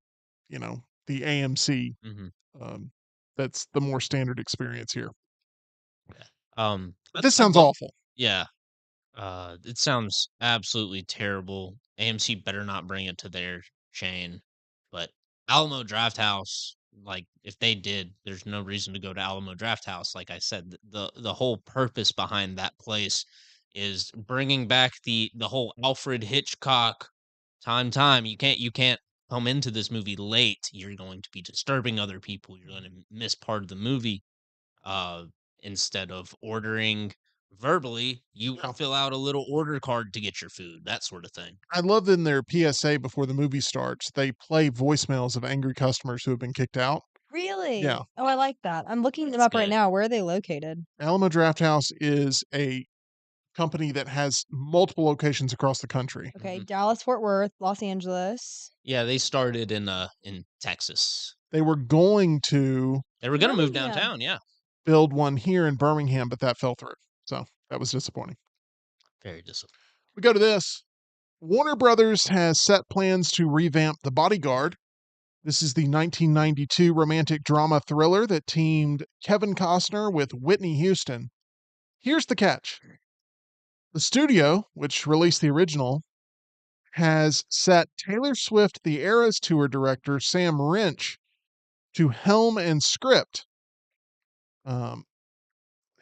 the AMC. Mhm. Um, that's the more standard experience here. Yeah. But this I'd sounds love awful. yeah. It sounds absolutely terrible. AMC better not bring it to their chain. But Alamo Drafthouse, like if they did, there's no reason to go to Alamo Drafthouse. Like I said, the whole purpose behind that place is bringing back the whole Alfred Hitchcock time. You can't come into this movie late. You're going to be disturbing other people. You're going to miss part of the movie uh, instead of ordering verbally, you Yeah. fill out a little order card to get your food, that sort of thing. I love in their PSA before the movie starts, they play voicemails of angry customers who have been kicked out. Really? Yeah. Oh, I like that. I'm looking them That's up right good. now. Where are they located? Alamo Drafthouse is a company that has multiple locations across the country. Okay, Mhm. Dallas, Fort Worth, Los Angeles. Yeah, they started in Texas. They were going to They were gonna move Birmingham. downtown, yeah. build one here in Birmingham, but that fell through. So that was disappointing. Very disappointing. We go to this. Warner Brothers has set plans to revamp The Bodyguard. This is the 1992 romantic drama thriller that teamed Kevin Costner with Whitney Houston. Here's the catch: the studio, which released the original, has set Taylor Swift, the Eras Tour director, Sam Wrench, to um,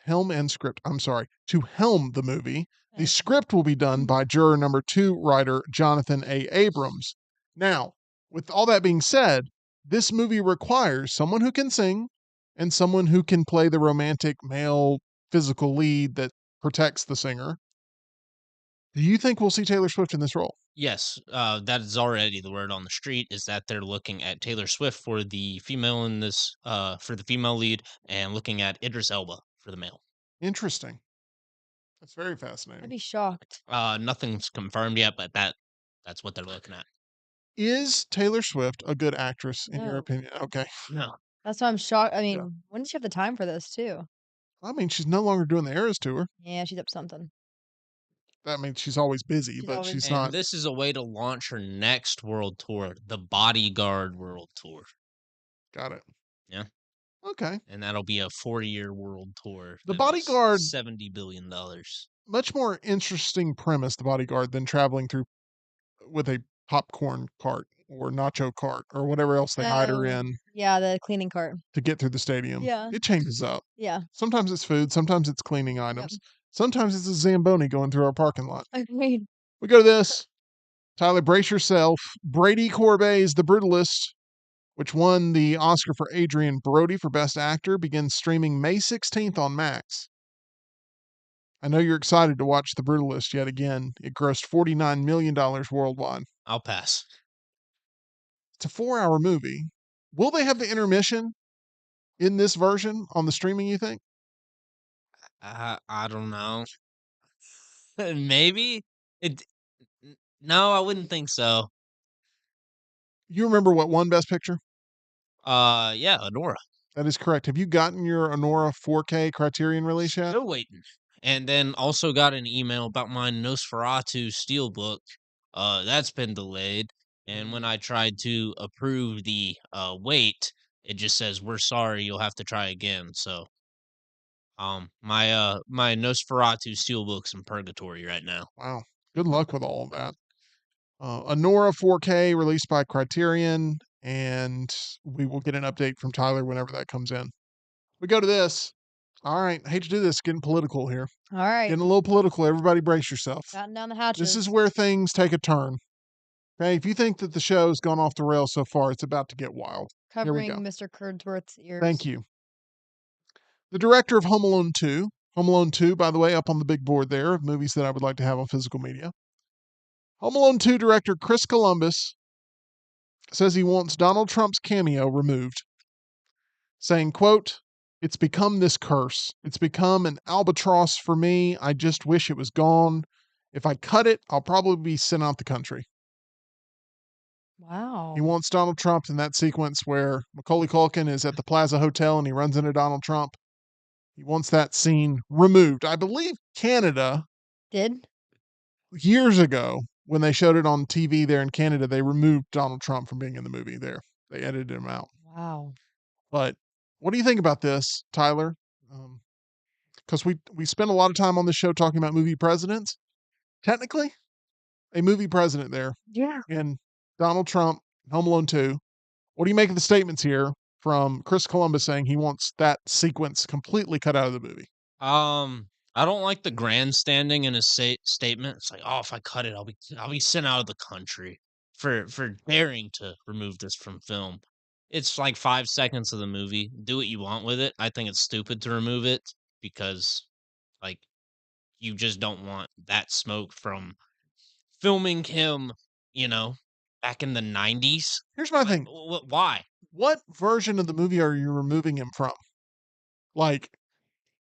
to helm the movie. The Okay. script will be done by juror number 2 writer Jonathan A. Abrams. Now, with all that being said, this movie requires someone who can sing and someone who can play the romantic male physical lead that protects the singer. Do you think we'll see Taylor Swift in this role? Yes, that is already the word on the street is that they're looking at Taylor Swift for the female in this, for the female lead and looking at Idris Elba for the male. Interesting. That's very I'd fascinating. be shocked. Nothing's confirmed yet, but that's what they're looking at. Is Taylor Swift a good actress in your No. opinion? Okay. No. That's why I'm shocked. I Yeah. mean, when did she have the time for this too? I mean, she's no longer doing the Eras tour. Yeah, she's up something. That means she's always busy, She's but always she's busy. not. And this is a way to launch her next world tour, the Bodyguard World Tour. Got it. Yeah. Okay. And that'll be a 4-year world tour. The that was Bodyguard, $70 billion. much more interesting premise, The Bodyguard, than traveling through with a popcorn cart or nacho cart or whatever else they hide her Oh, in yeah, the cleaning cart. to get through the stadium. Yeah. It changes up. Yeah. Sometimes it's food, sometimes it's cleaning Yep. items, sometimes it's a Zamboni going through our parking lot. Agreed. We go to this. Tyler, brace yourself. Brady Corbet's The Brutalist, which won the Oscar for Adrian Brody for Best Actor, begins streaming May 16th on Max. I know you're excited to watch The Brutalist yet again. It grossed $49 million worldwide. I'll pass. It's a 4-hour movie. Will they have the intermission in this version on the streaming, you think? I don't know. Maybe it. No, I wouldn't think so. You remember what won Best Picture? Yeah, Honora. That is correct. Have you gotten your Honora 4K Criterion release yet? Still waiting. And then also got an email about my Nosferatu Steelbook. That's been delayed. And when I tried to approve the wait, it just says we're sorry, you'll have to try again. So My Nosferatu steelbook's in purgatory right now. Wow. Good luck with all of that. Anora 4K released by Criterion, and we will get an update from Tyler whenever that comes in. We go to this. All right. I hate to do this. Getting political here. All right. Getting a little political. Everybody brace yourself. Batten down the hatches. This is where things take a turn. Okay. If you think that the show has gone off the rails so far, it's about to get wild. Here we Covering go. Mr. Kurdsworth's ears. Thank you. The director of Home Alone 2. Home Alone 2, by the way, up on the big board there of movies that I would like to have on physical media. Home Alone 2 director Chris Columbus says he wants Donald Trump's cameo removed, saying, quote, "It's become this curse. It's become an albatross for me. I just wish it was gone. If I cut it, I'll probably be sent out the country." Wow. He wants Donald Trump in that sequence where Macaulay Culkin is at the Plaza Hotel and he runs into Donald Trump. He wants that scene removed. I believe Canada, Did? years ago, when they showed it on TV there in Canada, they removed Donald Trump from being in the movie there. They edited him out. Wow. But what do you think about this, Tyler? Because we spend a lot of time on this show talking about movie presidents. Technically, a movie president there Yeah. in Donald Trump, Home Alone 2. What do you make of the statements here from Chris Columbus saying he wants that sequence completely cut out of the movie? I don't like the grandstanding in his statement. It's like, oh, if I cut it, I'll be sent out of the country for daring to remove this from film. It's like 5 seconds of the movie. Do what you want with it. I think it's stupid to remove it because, like, you just don't want that smoke from filming him. Back in the 90s. Here's my thing. Why? What version of the movie are you removing him from? Like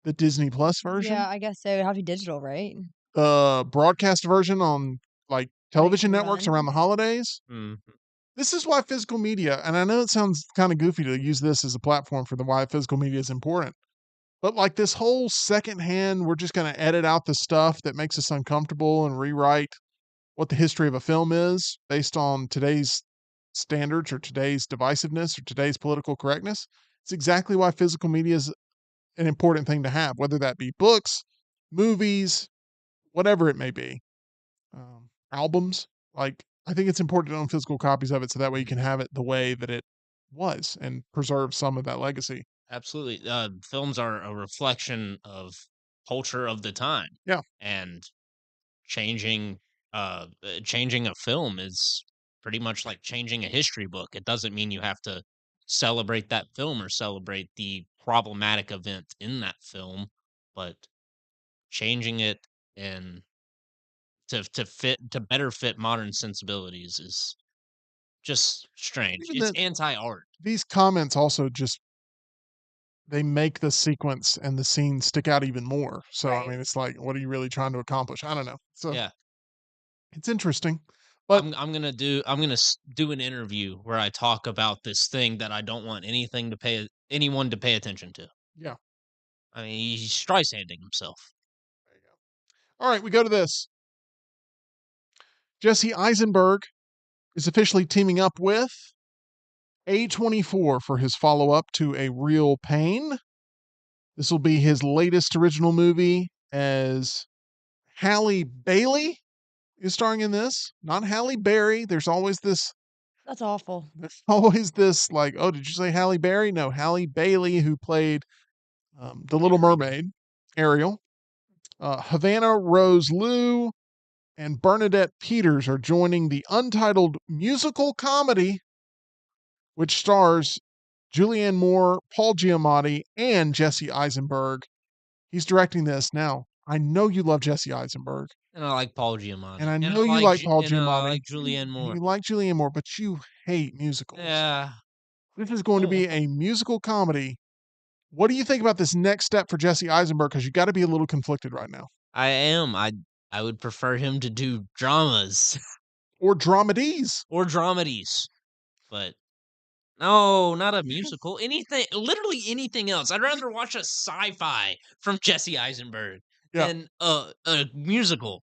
the Disney Plus version? Yeah, I guess so. It'd have to be digital, right? The broadcast version on like television networks run. around the holidays? Mhm. This is why physical media, and I know it sounds kind of goofy to use this as a platform for why physical media is important, but like this whole secondhand, we're just going to edit out the stuff that makes us uncomfortable and rewrite what the history of a film is based on today's standards or today's divisiveness or today's political correctness. It's exactly why physical media is an important thing to have, whether that be books, movies, whatever it may be, albums. Like, I think it's important to own physical copies of it so that way you can have it the way that it was and preserve some of that legacy. Absolutely. Films are a reflection of culture of the time. Yeah. And changing changing a film is pretty much like changing a history book. It doesn't mean you have to celebrate that film or celebrate the problematic event in that film, but changing it and to better fit modern sensibilities is just strange. Even It's that anti-art. these comments also just they make the sequence and the scene stick out even more. So I Right. mean, it's like, what are you really trying to accomplish? I don't know. So Yeah. it's interesting, but I'm gonna do do an interview where I talk about this thing that I don't want anyone to pay attention to. yeah. I mean, he's Streisanding himself. There you go. All right, we go to this. Jesse Eisenberg is officially teaming up with A24 for his follow-up to A Real Pain. This will be his latest original movie as Halle Bailey is starring in this, not Halle Berry. There's always this That's awful. like, oh, did you say Halle Berry? No, Halle Bailey, who played the Little Mermaid, Ariel. Havana Rose Liu and Bernadette Peters are joining the untitled musical comedy, which stars Julianne Moore, Paul Giamatti, and Jesse Eisenberg. He's directing this. Now, I know you love Jesse Eisenberg, And I like Paul Giamatti. and I know you like Paul And I Giamatti. like Julianne Moore. You like Julianne Moore, but you hate musicals. Yeah. This is going to be a musical comedy. What do you think about this next step for Jesse Eisenberg? Because you got to be a little conflicted right now. I am. I would prefer him to do dramas Or dramedies. or dramedies. But no, not a musical. Anything, literally anything else. I'd rather watch a sci-fi from Jesse Eisenberg Yeah. than a musical.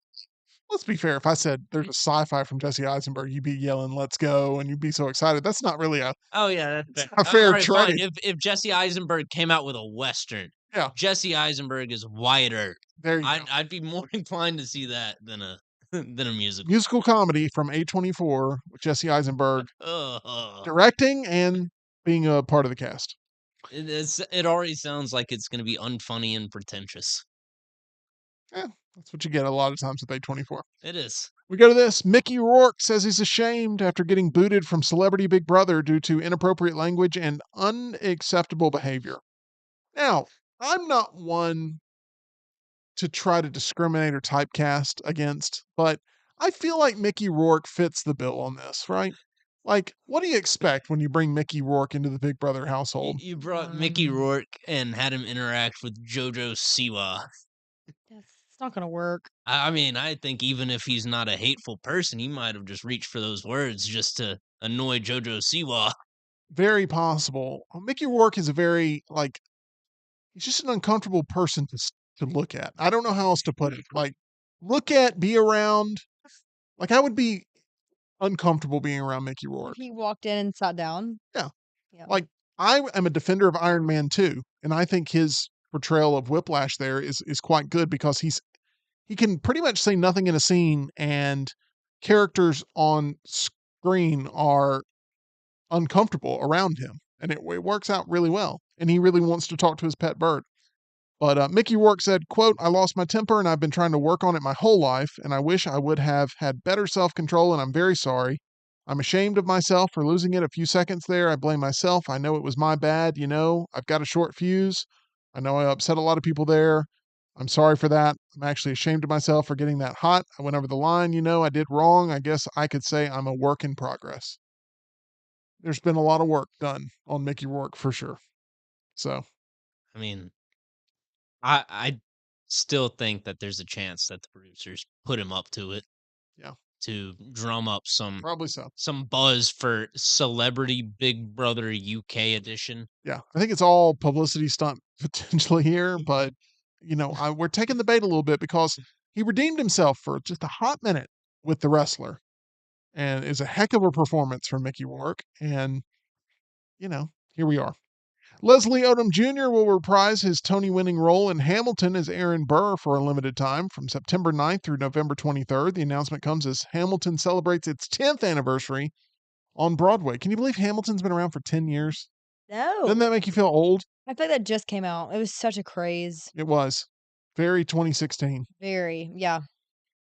Let's be fair. If I said there's a sci-fi from Jesse Eisenberg, you'd be yelling, "Let's go," and you'd be so excited. That's not really Oh yeah, that's a fair all right, fine. trade. If Jesse Eisenberg came out with a western, Yeah. Jesse Eisenberg is Wyatt Earp. There you go. I'd be more inclined to see that than a than a musical. Musical comedy from A24 with Jesse Eisenberg Ugh. directing and being a part of the cast. It already sounds like it's gonna be unfunny and pretentious. Yeah, that's what you get a lot of times with A24. It is. We go to this. Mickey Rourke says he's ashamed after getting booted from Celebrity Big Brother due to inappropriate language and unacceptable behavior. Now, I'm not one to try to discriminate or typecast against, but I feel like Mickey Rourke fits the bill on this, right? Like, what do you expect when you bring Mickey Rourke into the Big Brother household? You brought Mickey Um, Rourke and had him interact with JoJo Siwa. It's not gonna work. I mean, I think even if he's not a hateful person, he might have just reached for those words just to annoy JoJo Siwa. Very possible. Mickey Rourke is a very, like, he's just an uncomfortable person to look at. I don't know how else to put it. Like, look at, be around. Like, I would be uncomfortable being around Mickey Rourke. If he walked in and sat down. Yeah. Yeah. Like, I am a defender of Iron Man 2, and I think his portrayal of Whiplash there is quite good because he can pretty much say nothing in a scene, and characters on screen are uncomfortable around him, and it works out really well. And he really wants to talk to his pet bird. But Mickey Rourke said, quote, "I lost my temper and I've been trying to work on it my whole life, and I wish I would have had better self-control, and I'm very sorry. I'm ashamed of myself for losing it a few seconds there. I blame myself. I know it was my bad. You know, I've got a short fuse. I know I upset a lot of people there. I'm sorry for that. I'm actually ashamed of myself for getting that hot. I went over the line. You know, I did wrong. I guess I could say I'm a work in progress." There's been a lot of work done on Mickey Rourke for sure. So, I mean, I still think that there's a chance that the producers put him up to it. Yeah. To drum up probably so. some buzz for Celebrity Big Brother UK edition. Yeah, I think it's all publicity stunt potentially here, but you know, we're taking the bait a little bit because he redeemed himself for just a hot minute with the wrestler, and it's a heck of a performance from Mickey Rourke. And you know, here we are. Leslie Odom Jr. will reprise his Tony-winning role in Hamilton as Aaron Burr for a limited time from September 9th through November 23rd. The announcement comes as Hamilton celebrates its 10th anniversary on Broadway. Can you believe Hamilton's been around for 10 years? No. Doesn't that make you feel old? I feel like that just came out. It was such a craze. It was. Very 2016. Very. Yeah.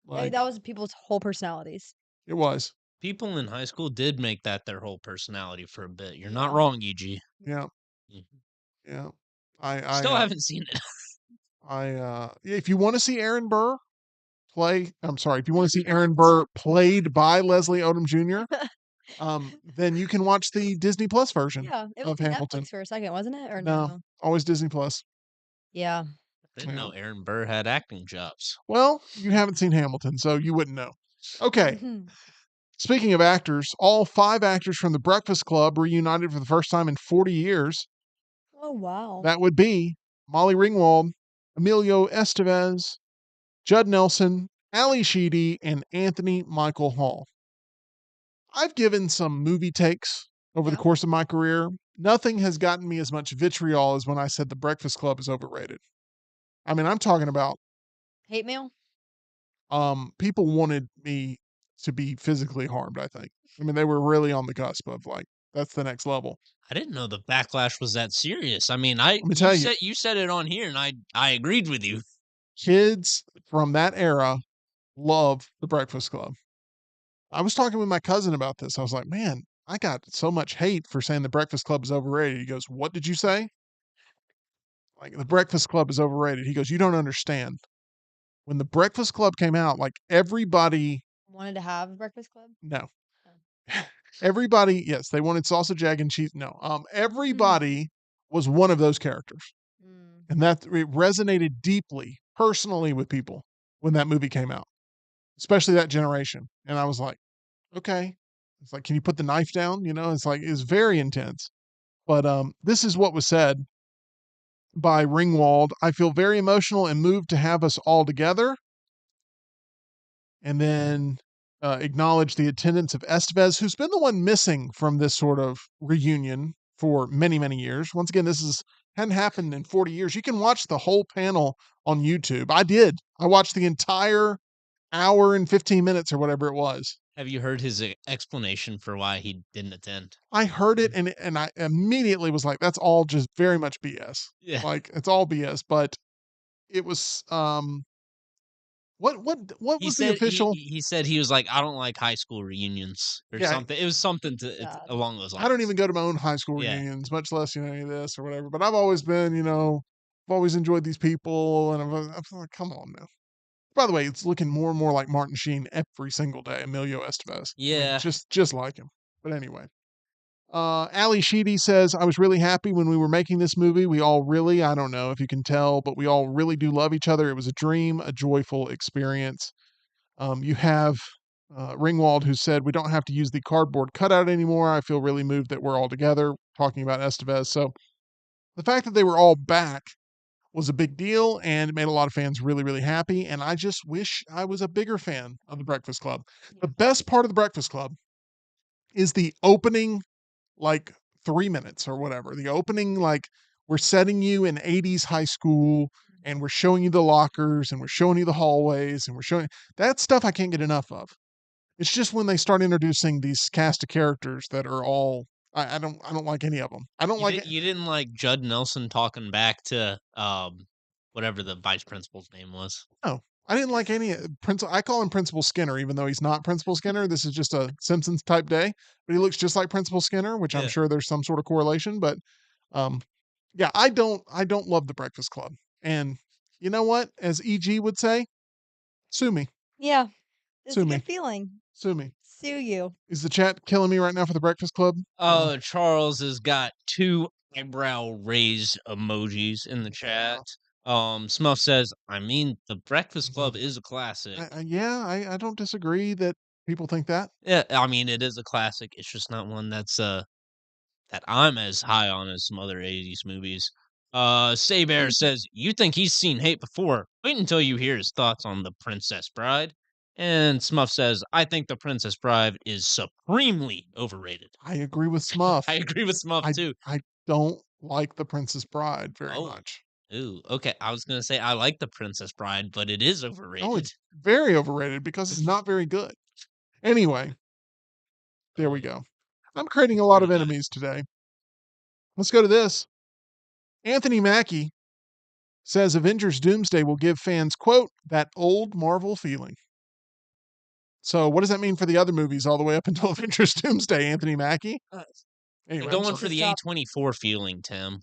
Like, That was people's whole personalities. it was. People in high school did make that their whole personality for a bit. You're not Yeah. wrong, EG. Yeah. Mhm. Yeah. I Still haven't seen it. if you want to see Aaron Burr if you want to see Aaron Burr played by Leslie Odom Jr., then you can watch the Disney Plus version Yeah. It was of on Hamilton. Netflix for a second, wasn't it? Or No, no? always Disney Plus. Yeah. I didn't Yeah. know Aaron Burr had acting jobs. Well, you haven't seen Hamilton, so you wouldn't know. Okay. Mhm. Speaking of actors, all 5 actors from The Breakfast Club reunited for the first time in 40 years. Oh, wow. That would be Molly Ringwald, Emilio Estevez, Judd Nelson, Ali Sheedy, and Anthony Michael Hall. I've given some movie takes over the Yeah. course of my career. Nothing has gotten me as much vitriol as when I said The Breakfast Club is overrated. I mean, I'm talking about Hate mail? people wanted me to be physically harmed, I think. I mean, they were really on the cusp of like, that's the next level. I didn't know the backlash was that serious. I mean, Let me tell you, you said it on here, and I agreed with you. kids from that era love The Breakfast Club. I was talking with my cousin about this. I was like, man, I got so much hate for saying The Breakfast Club is overrated. He goes, what did you say? Like, The Breakfast Club is overrated. He goes, you don't understand. When The Breakfast Club came out, like everybody, Wanted to have a Breakfast Club? no. Everybody, yes, they wanted sausage, egg, and cheese. No. Everybody was one of those characters. Mm. And that it resonated deeply, personally with people when that movie came out, especially that generation. And I was like, okay. It's like, can you put the knife down? You know, it's like, it's very intense. But this is what was said by Ringwald. I feel very emotional and moved to have us all together. And then acknowledge the attendance of Estevez, who's been the one missing from this sort of reunion for many, many years. Once again, this is Hadn't happened in 40 years. You can watch the whole panel on YouTube. I did. I watched the entire hour and 15 minutes or whatever it was. Have you heard his explanation for why he didn't attend? I heard it and I immediately was like, that's all just very much BS. Yeah. Like it's all BS, but it was what He was the said official? he said he was like, "I don't like high school reunions," or Yeah, something. It was something God. along those lines. I don't even go to my own high school Yeah. reunions, much less, any of this or whatever. But I've always been, I've always enjoyed these people, and I'm like, come on now. By the way, it's looking more and more like Martin Sheen every single day, Emilio Estevez. I mean, Yeah. just like him. But anyway. Ali Sheedy says, I was really happy when we were making this movie. We all really, I don't know if you can tell, but we all really do love each other. It was a dream, a joyful experience. You have Ringwald who said, we don't have to use the cardboard cutout anymore. I feel really moved that we're all together, talking about Estevez. So the fact that they were all back was a big deal and it made a lot of fans really, really happy. And I just wish I was a bigger fan of The Breakfast Club. The best part of The Breakfast Club is the opening, like 3 minutes or whatever. The opening, like we're setting you in 80s high school and we're showing you the lockers and we're showing you the hallways and we're showing that stuff I can't get enough of. It's just when they start introducing these cast of characters that are all I don't like any of them. I don't like it. You didn't like Judd Nelson talking back to whatever the vice principal's name was. No, I didn't like any Principal. I call him Principal Skinner, even though he's not Principal Skinner. This is just a Simpsons type day, but he looks just like Principal Skinner, which I'm Yeah. sure there's some sort of correlation. But um, yeah, I don't love the Breakfast Club. And you know what? As EG would say, sue me, Yeah. It's sue a me, good feeling. sue me. Sue you. Is the chat killing me right now for the Breakfast Club? Oh, Charles has got 2 eyebrow raised emojis in the Yeah. chat. Smuff says, "I mean, The Breakfast Mhm. Club is a classic." Yeah, I don't disagree that people think that. Yeah, I mean, it is a classic. It's just not one that I'm as high on as some other 80s movies. Say Bear says, "You think he's seen hate before? Wait until you hear his thoughts on The Princess Bride." And Smuff says, "I think The Princess Bride is supremely overrated." I agree with Smuff. I agree with Smuff too. I don't like The Princess Bride very Oh, much. ooh, okay. I was gonna say I like The Princess Bride, but it is Oh, overrated. it's very overrated because it's not very good. Anyway, there we go. I'm creating a lot of Pretty good. enemies today. Let's go to this. Anthony Mackie says Avengers Doomsday will give fans, quote, that old Marvel feeling. So what does that mean for the other movies all the way up until Avengers Doomsday, Anthony Mackie? They're Anyway, going for the Stop. A24 feeling, Tim.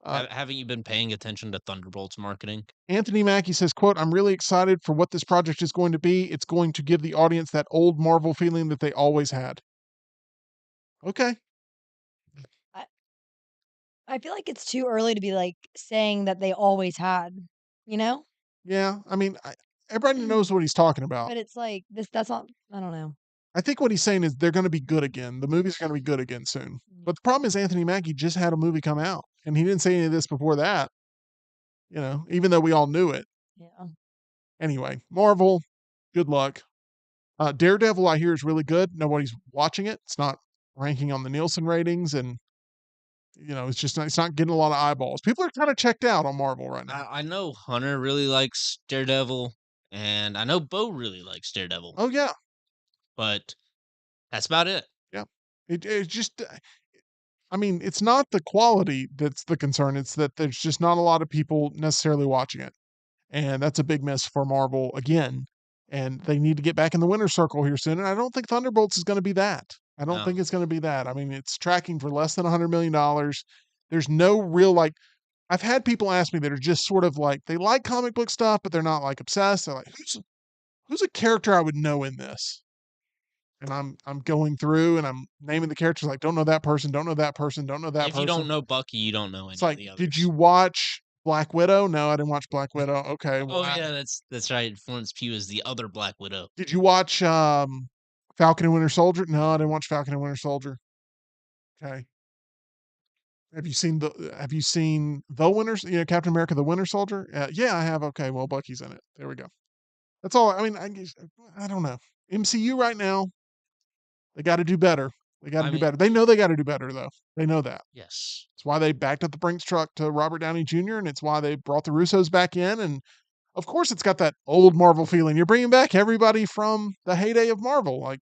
uh, Haven't you been paying attention to Thunderbolts marketing? Anthony Mackie says, quote, I'm really excited for what this project is going to be. It's going to give the audience that old Marvel feeling that they always had. Okay. I feel like it's too early to be like saying that they always had, you know? Yeah. I mean, everybody knows what he's talking about. But it's like that's not I don't know. I think what he's saying is they're going to be good again. The movie's going to be good again soon. But the problem is Anthony Mackie just had a movie come out, and he didn't say any of this before that. Even though we all knew it. Yeah. Anyway, Marvel, good luck. Daredevil, I hear, is really good. Nobody's watching it. It's not ranking on the Nielsen ratings, and it's not getting a lot of eyeballs. People are kind of checked out on Marvel right now. I know Hunter really likes Daredevil, and I know Bo really likes Daredevil, Oh yeah, but that's about it. yeah. It just, I mean, it's not the quality that's the concern. It's that there's just not a lot of people necessarily watching it. And that's a big miss for Marvel again. And they need to get back in the winner's circle here soon. And I don't think Thunderbolts is going to be that. I don't No. think it's going to be that. I mean, it's tracking for less than $100 million. There's no real, like, I've had people ask me that are just sort of like, they like comic book stuff, but they're not like obsessed. They're like, who's a character I would know in this? And I'm going through and I'm naming the characters like, don't know that person, don't know that person, don't know that If person. you don't know Bucky, you don't know any It's like, of the others. did you watch Black Widow? No, I didn't watch Black Widow. Okay. Oh yeah, that's right. Florence Pugh is the other Black Widow. Did you watch Falcon and Winter Soldier? No, I didn't watch Falcon and Winter Soldier. Okay. Have you seen the Winter? Captain America: The Winter Soldier? Yeah, I have. Okay, well, Bucky's in it. There we go. That's all. I mean, I don't know. MCU right now, they got to do better. They got to I do mean, better. They know they got to do better, though. They know that. yes. It's why they backed up the Brinks truck to Robert Downey Jr., and it's why they brought the Russos back in. And of course, it's got that old Marvel feeling. You're bringing back everybody from the heyday of Marvel. Like,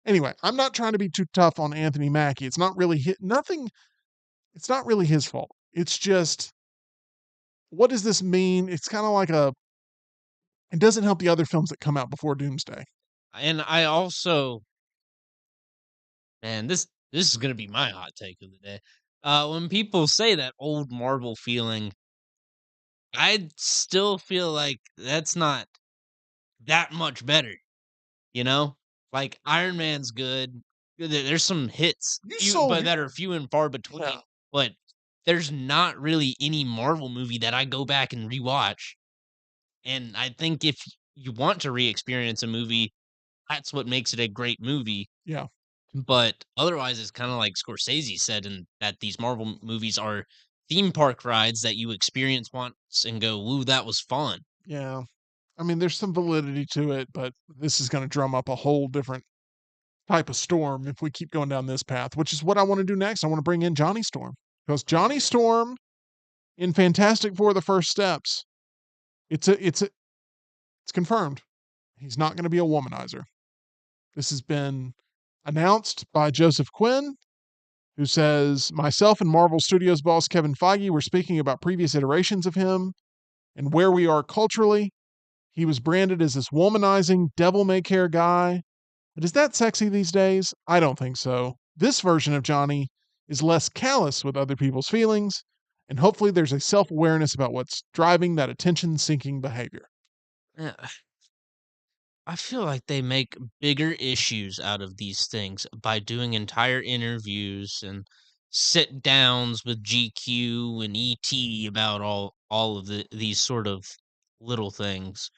anyway, I'm not trying to be too tough on Anthony Mackie. It's not really nothing. It's not really his fault. It's just, what does this mean? It's kind of like it doesn't help the other films that come out before Doomsday. And I also, man, this is gonna be my hot take of the day. When people say that old Marvel feeling, I still feel like that's not that much better. You know, like Iron Man's good. There's some hits, You few, sold but your, that are few and far between. yeah, But there's not really any Marvel movie that I go back and rewatch. And I think if you want to re-experience a movie, that's what makes it a great movie. yeah, But otherwise, it's kind of like Scorsese said, in that these Marvel movies are theme park rides that you experience once and go, "Woo, that was fun." yeah. I mean, there's some validity to it, but this is going to drum up a whole different type of storm if we keep going down this path, which is what I want to do next. I want to bring in Johnny Storm because Johnny Storm in Fantastic Four: The First Steps, it's confirmed. He's not going to be a womanizer. This has been announced by Joseph Quinn, who says, myself and Marvel Studios boss Kevin Feige were speaking about previous iterations of him and where we are culturally. He was branded as this womanizing, devil may care guy. But is that sexy these days? I don't think so. This version of Johnny is less callous with other people's feelings, and hopefully there's a self awareness about what's driving that attention seeking behavior. Eh, I feel like they make bigger issues out of these things by doing entire interviews and sit downs with GQ and ET about all of these sort of little things.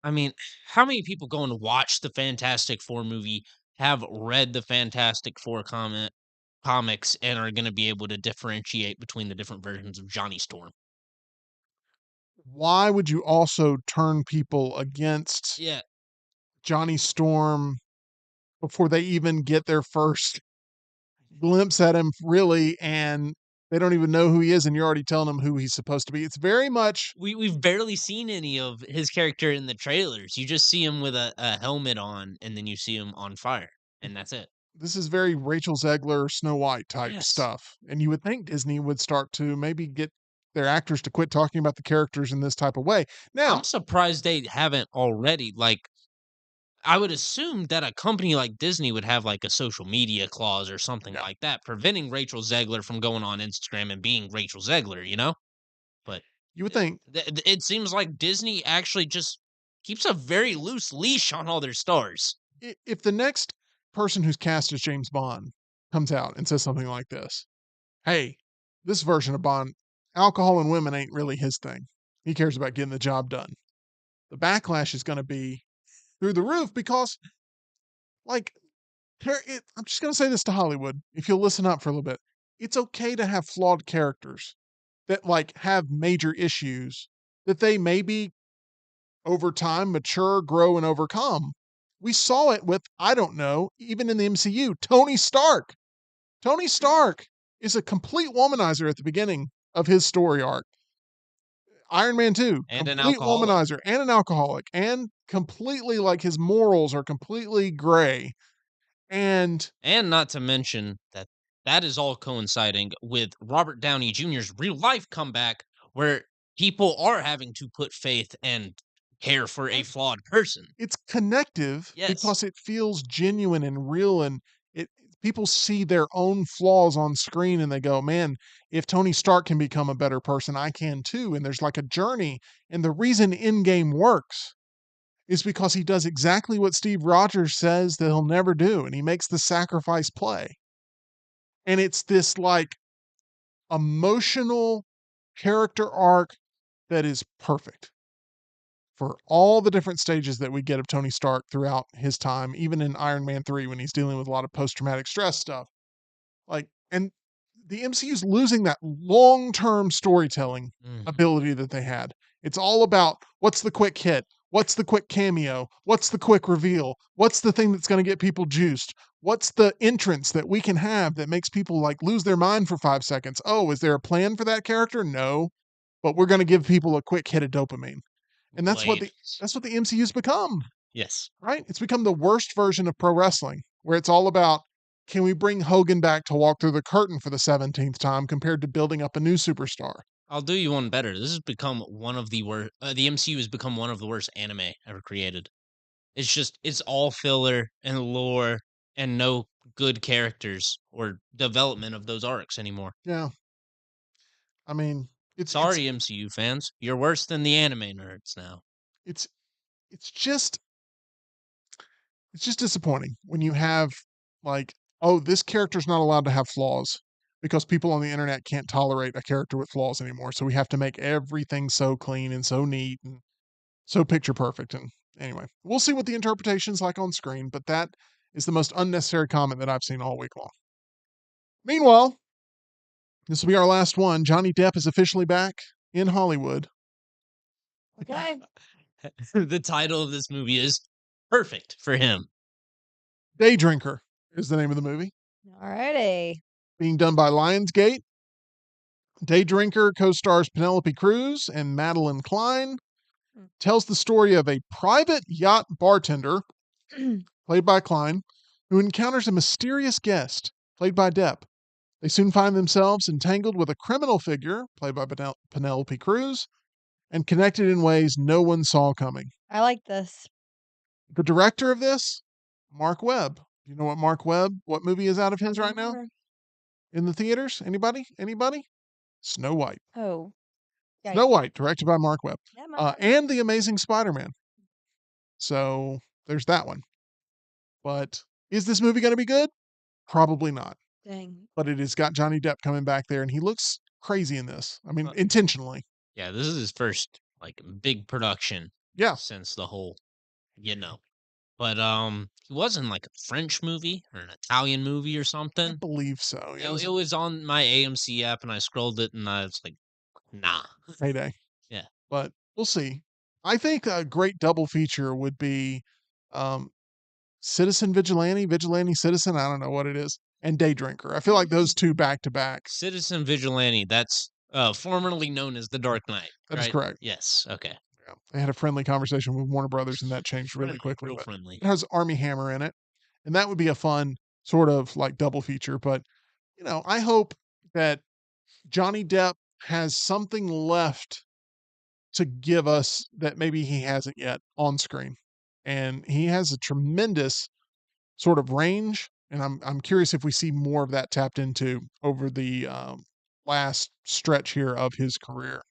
I mean, how many people going to watch the Fantastic Four movie have read the Fantastic Four comics and are going to be able to differentiate between the different versions of Johnny Storm? Why would you also turn people against Yeah, Johnny Storm before they even get their first glimpse at him, really? And they don't even know who he is, and you're already telling them who he's supposed to be. It's very much, we've barely seen any of his character in the trailers. You just see him with a helmet on, and then you see him on fire, and that's it. this is very Rachel Zegler, Snow White type Yes. stuff. And you would think Disney would start to maybe get their actors to quit talking about the characters in this type of way. Now, I'm surprised they haven't already. Like, I would assume that a company like Disney would have like a social media clause or something yeah, like that, preventing Rachel Zegler from going on Instagram and being Rachel Zegler, you know? But you would think it seems like Disney actually just keeps a very loose leash on all their stars. if the next person who's cast as James Bond comes out and says something like this, hey, this version of Bond, alcohol and women ain't really his thing. He cares about getting the job done. The backlash is going to be through the roof because, like, I'm just going to say this to Hollywood. If you'll listen up for a little bit, it's okay to have flawed characters that, like, have major issues that they maybe over time mature, grow, and overcome. We saw it with, I don't know, even in the MCU, Tony Stark. Tony Stark is a complete womanizer at the beginning of his story arc. Iron Man 2, And an complete alcoholic. womanizer and an alcoholic, and completely like his morals are completely gray. And And not to mention that that is all coinciding with Robert Downey Jr.'s real life comeback, where people are having to put faith and care for a flawed person. it's connective Yes. because it feels genuine and real, and it people see their own flaws on screen and they go, man, if Tony Stark can become a better person, I can too. And there's like a journey. And the reason Endgame works is because he does exactly what Steve Rogers says that he'll never do, and he makes the sacrifice play. And it's this like emotional character arc that is perfect for all the different stages that we get of Tony Stark throughout his time, even in Iron Man 3 when he's dealing with a lot of post traumatic stress stuff. Like, and the MCU's losing that long term storytelling Mhm. ability that they had. It's all about what's the quick hit? What's the quick cameo? What's the quick reveal? What's the thing that's going to get people juiced? What's the entrance that we can have that makes people like lose their mind for 5 seconds? Oh, is there a plan for that character? No, but we're going to give people a quick hit of dopamine. And that's what Blade. the MCU's become, Yes. right? It's become the worst version of pro wrestling, where it's all about, can we bring Hogan back to walk through the curtain for the 17th time compared to building up a new superstar? I'll do you one better. This has become one of the worst. The MCU has become one of the worst anime ever created. It's all filler and lore and no good characters or development of those arcs anymore. Yeah. I mean, Sorry, MCU fans, you're worse than the anime nerds now. it's it's just disappointing when you have like, oh, this character's not allowed to have flaws because people on the internet can't tolerate a character with flaws anymore. So we have to make everything so clean and so neat and so picture perfect. And anyway, we'll see what the interpretation's like on screen, but that is the most unnecessary comment that I've seen all week long. Meanwhile, this will be our last one. Johnny Depp is officially back in Hollywood. Okay. The title of this movie is perfect for him. Day Drinker is the name of the movie, Alrighty. being done by Lionsgate. Day Drinker co-stars Penelope Cruz and Madeline Klein. Tells the story of a private yacht bartender, played by Klein, who encounters a mysterious guest, played by Depp. They soon find themselves entangled with a criminal figure, played by Penelope Cruz, and connected in ways no one saw coming. I like this. The director of this, Mark Webb. Do you know what movie is out of his right now? In the theaters? Anybody? Snow White. Oh. Yikes. Snow White, directed by Mark Webb. Yeah, Mark. And The Amazing Spider-Man. So there's that one. But is this movie going to be good? Probably not. Dang. But it has got Johnny Depp coming back there, and he looks crazy in this. I mean, intentionally. Yeah, this is his first like big production. Yeah. Since the whole, But he was in like a French movie or an Italian movie or I something. believe so. Yeah, It was on my AMC app, and I scrolled it, and I was like, nah. Payday. Yeah. But we'll see. I think a great double feature would be Citizen Vigilante, Vigilante Citizen, I don't know what it is, and Day Drinker. I feel like those two back to back. Citizen Vigilante, that's formerly known as The Dark Knight. That is right? correct. Yes. Okay. Yeah. They had a friendly conversation with Warner Brothers, and that changed really quickly. Real But friendly. it has Army Hammer in it, and that would be a fun sort of like double feature. But I hope that Johnny Depp has something left to give us that maybe he hasn't yet on screen. And he has a tremendous sort of range, and I'm curious if we see more of that tapped into over the last stretch here of his career.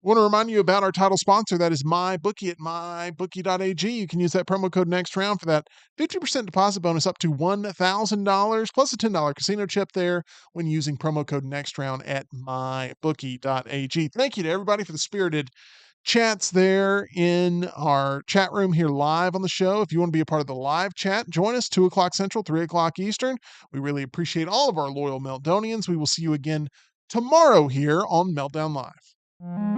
I want to remind you about our title sponsor. That is MyBookie at MyBookie.ag. You can use that promo code next round for that 50% deposit bonus up to $1,000 plus a $10 casino chip there when using promo code next round at MyBookie.ag. Thank you to everybody for the spirited chats there in our chat room here live on the show. If you want to be a part of the live chat, join us 2 o'clock Central, 3 o'clock Eastern. We really appreciate all of our loyal Meltdonians. We will see you again tomorrow here on Meltdown Live.